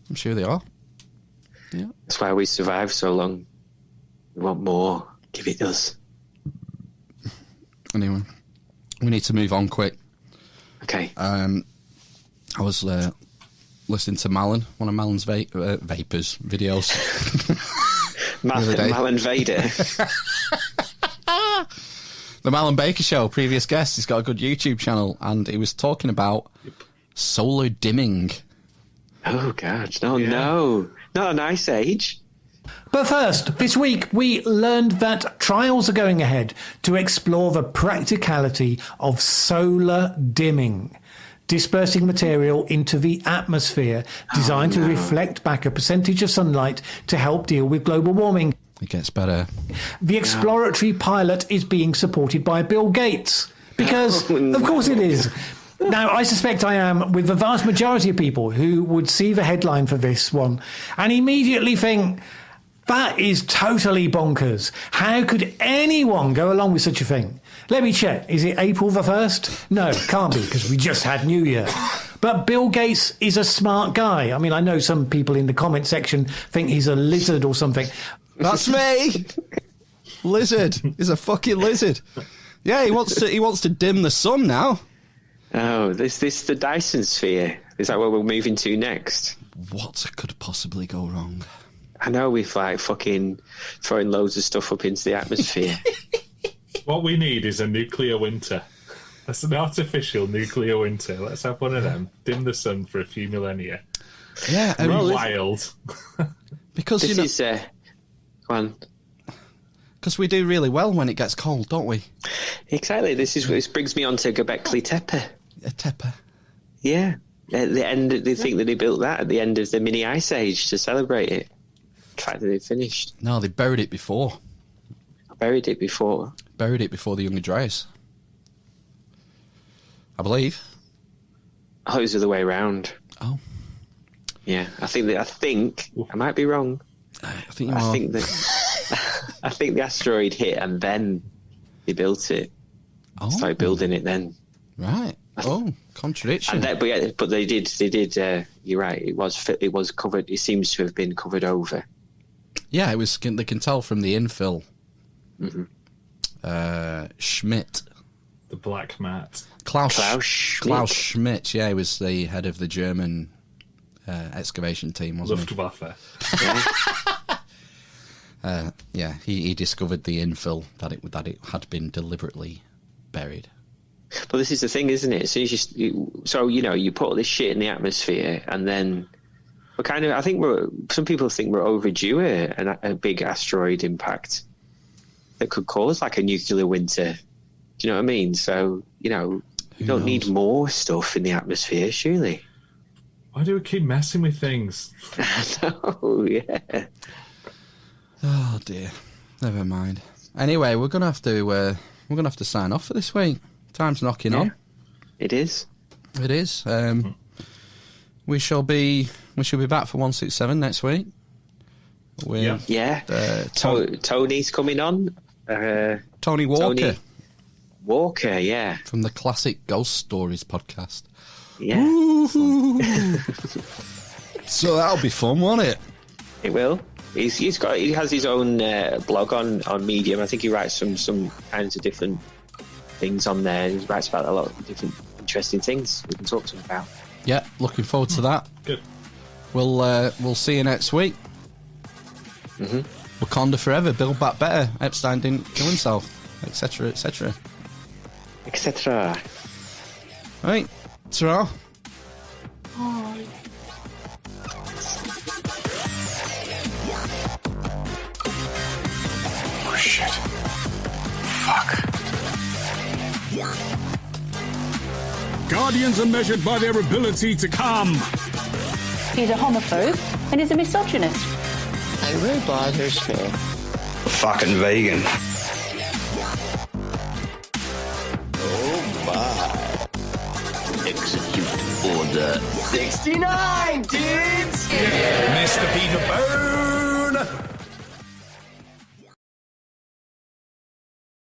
[SPEAKER 2] I'm sure they are. Yeah.
[SPEAKER 4] That's why we survive so long. We want more. Give it us.
[SPEAKER 2] Anyway, we need to move on quick.
[SPEAKER 4] Okay.
[SPEAKER 2] I was listening to Malin, one of Malin's Vapors videos.
[SPEAKER 4] Malin Vader.
[SPEAKER 2] The Malin Baker Show, previous guest, he's got a good YouTube channel, and he was talking about solar dimming.
[SPEAKER 4] Oh, God. No. Not an ice age.
[SPEAKER 6] But first, this week we learned that trials are going ahead to explore the practicality of solar dimming, dispersing material into the atmosphere designed to reflect back a percentage of sunlight to help deal with global warming.
[SPEAKER 2] It gets better.
[SPEAKER 6] The exploratory pilot is being supported by Bill Gates, because, of course it is. Now, I suspect I am with the vast majority of people who would see the headline for this one and immediately think, that is totally bonkers. How could anyone go along with such a thing? Let me check. Is it April the 1st? No, can't be, because we just had New Year. But Bill Gates is a smart guy. I mean, I know some people in the comment section think he's a lizard or something.
[SPEAKER 2] That's me. Lizard. He's a fucking lizard. Yeah, he wants to dim the sun now.
[SPEAKER 4] Oh, this the Dyson sphere. Is that where we're moving to next?
[SPEAKER 2] What could possibly go wrong?
[SPEAKER 4] I know we've fucking throwing loads of stuff up into the atmosphere.
[SPEAKER 1] What we need is a nuclear winter. That's an artificial nuclear winter. Let's have one of them. Dim the sun for a few millennia.
[SPEAKER 2] Yeah,
[SPEAKER 1] wild.
[SPEAKER 2] Because
[SPEAKER 4] this is go on.
[SPEAKER 2] Because we do really well when it gets cold, don't we?
[SPEAKER 4] Exactly. This brings me on to Göbekli Tepe.
[SPEAKER 2] Tepe.
[SPEAKER 4] Yeah. At the end, they think that they built that at the end of the mini ice age to celebrate it. The fact that they finished.
[SPEAKER 2] No, they buried it before.
[SPEAKER 4] Buried it before
[SPEAKER 2] the Younger Dryas. I believe.
[SPEAKER 4] Oh, it was the other way around.
[SPEAKER 2] Oh.
[SPEAKER 4] Yeah, I think I might be wrong.
[SPEAKER 2] I think
[SPEAKER 4] I think the asteroid hit and then they built it.
[SPEAKER 2] Oh.
[SPEAKER 4] Started building it then.
[SPEAKER 2] Right. Oh, contradiction.
[SPEAKER 4] But they did. You're right. It was covered. It seems to have been covered over.
[SPEAKER 2] Yeah, it was. They can tell from the infill.
[SPEAKER 4] Mm-hmm.
[SPEAKER 2] Schmidt,
[SPEAKER 1] the black mat.
[SPEAKER 2] Klaus Schmidt. Yeah, he was the head of the German excavation team, wasn't
[SPEAKER 1] Luftwaffe.
[SPEAKER 2] Yeah, he discovered the infill that it had been deliberately buried.
[SPEAKER 4] But this is the thing, isn't it? So you put all this shit in the atmosphere, and then I think some people think we're overdue a big asteroid impact that could cause like a nuclear winter. Do you know what I mean? So you don't need more stuff in the atmosphere, surely.
[SPEAKER 1] Why do we keep messing with things?
[SPEAKER 4] Oh yeah.
[SPEAKER 2] Oh dear. Never mind. Anyway, we're gonna have to sign off for this week. Time's knocking on.
[SPEAKER 4] It is.
[SPEAKER 2] It is. We shall be back for 167 next week.
[SPEAKER 4] Tony's coming on.
[SPEAKER 2] Tony Walker.
[SPEAKER 4] Walker, yeah.
[SPEAKER 2] From the Classic Ghost Stories podcast.
[SPEAKER 4] Yeah.
[SPEAKER 2] So that'll be fun, won't it?
[SPEAKER 4] It will. He has his own blog on Medium. I think he writes some kinds of different things on there. He writes about a lot of different interesting things we can talk to him about.
[SPEAKER 2] Yeah, looking forward to that.
[SPEAKER 1] Good.
[SPEAKER 2] We'll see you next week.
[SPEAKER 4] Mm-hmm.
[SPEAKER 2] Wakanda forever, build back better. Epstein didn't kill himself, etc., etc.
[SPEAKER 4] Etc.
[SPEAKER 2] Right, ta-ra.
[SPEAKER 14] Bye.
[SPEAKER 21] Guardians are measured by their ability to come.
[SPEAKER 3] He's a homophobe and he's a misogynist.
[SPEAKER 8] It really bothers me.
[SPEAKER 22] Fucking vegan.
[SPEAKER 23] Oh my. Execute order 69, dudes!
[SPEAKER 9] Mr. Peter Burr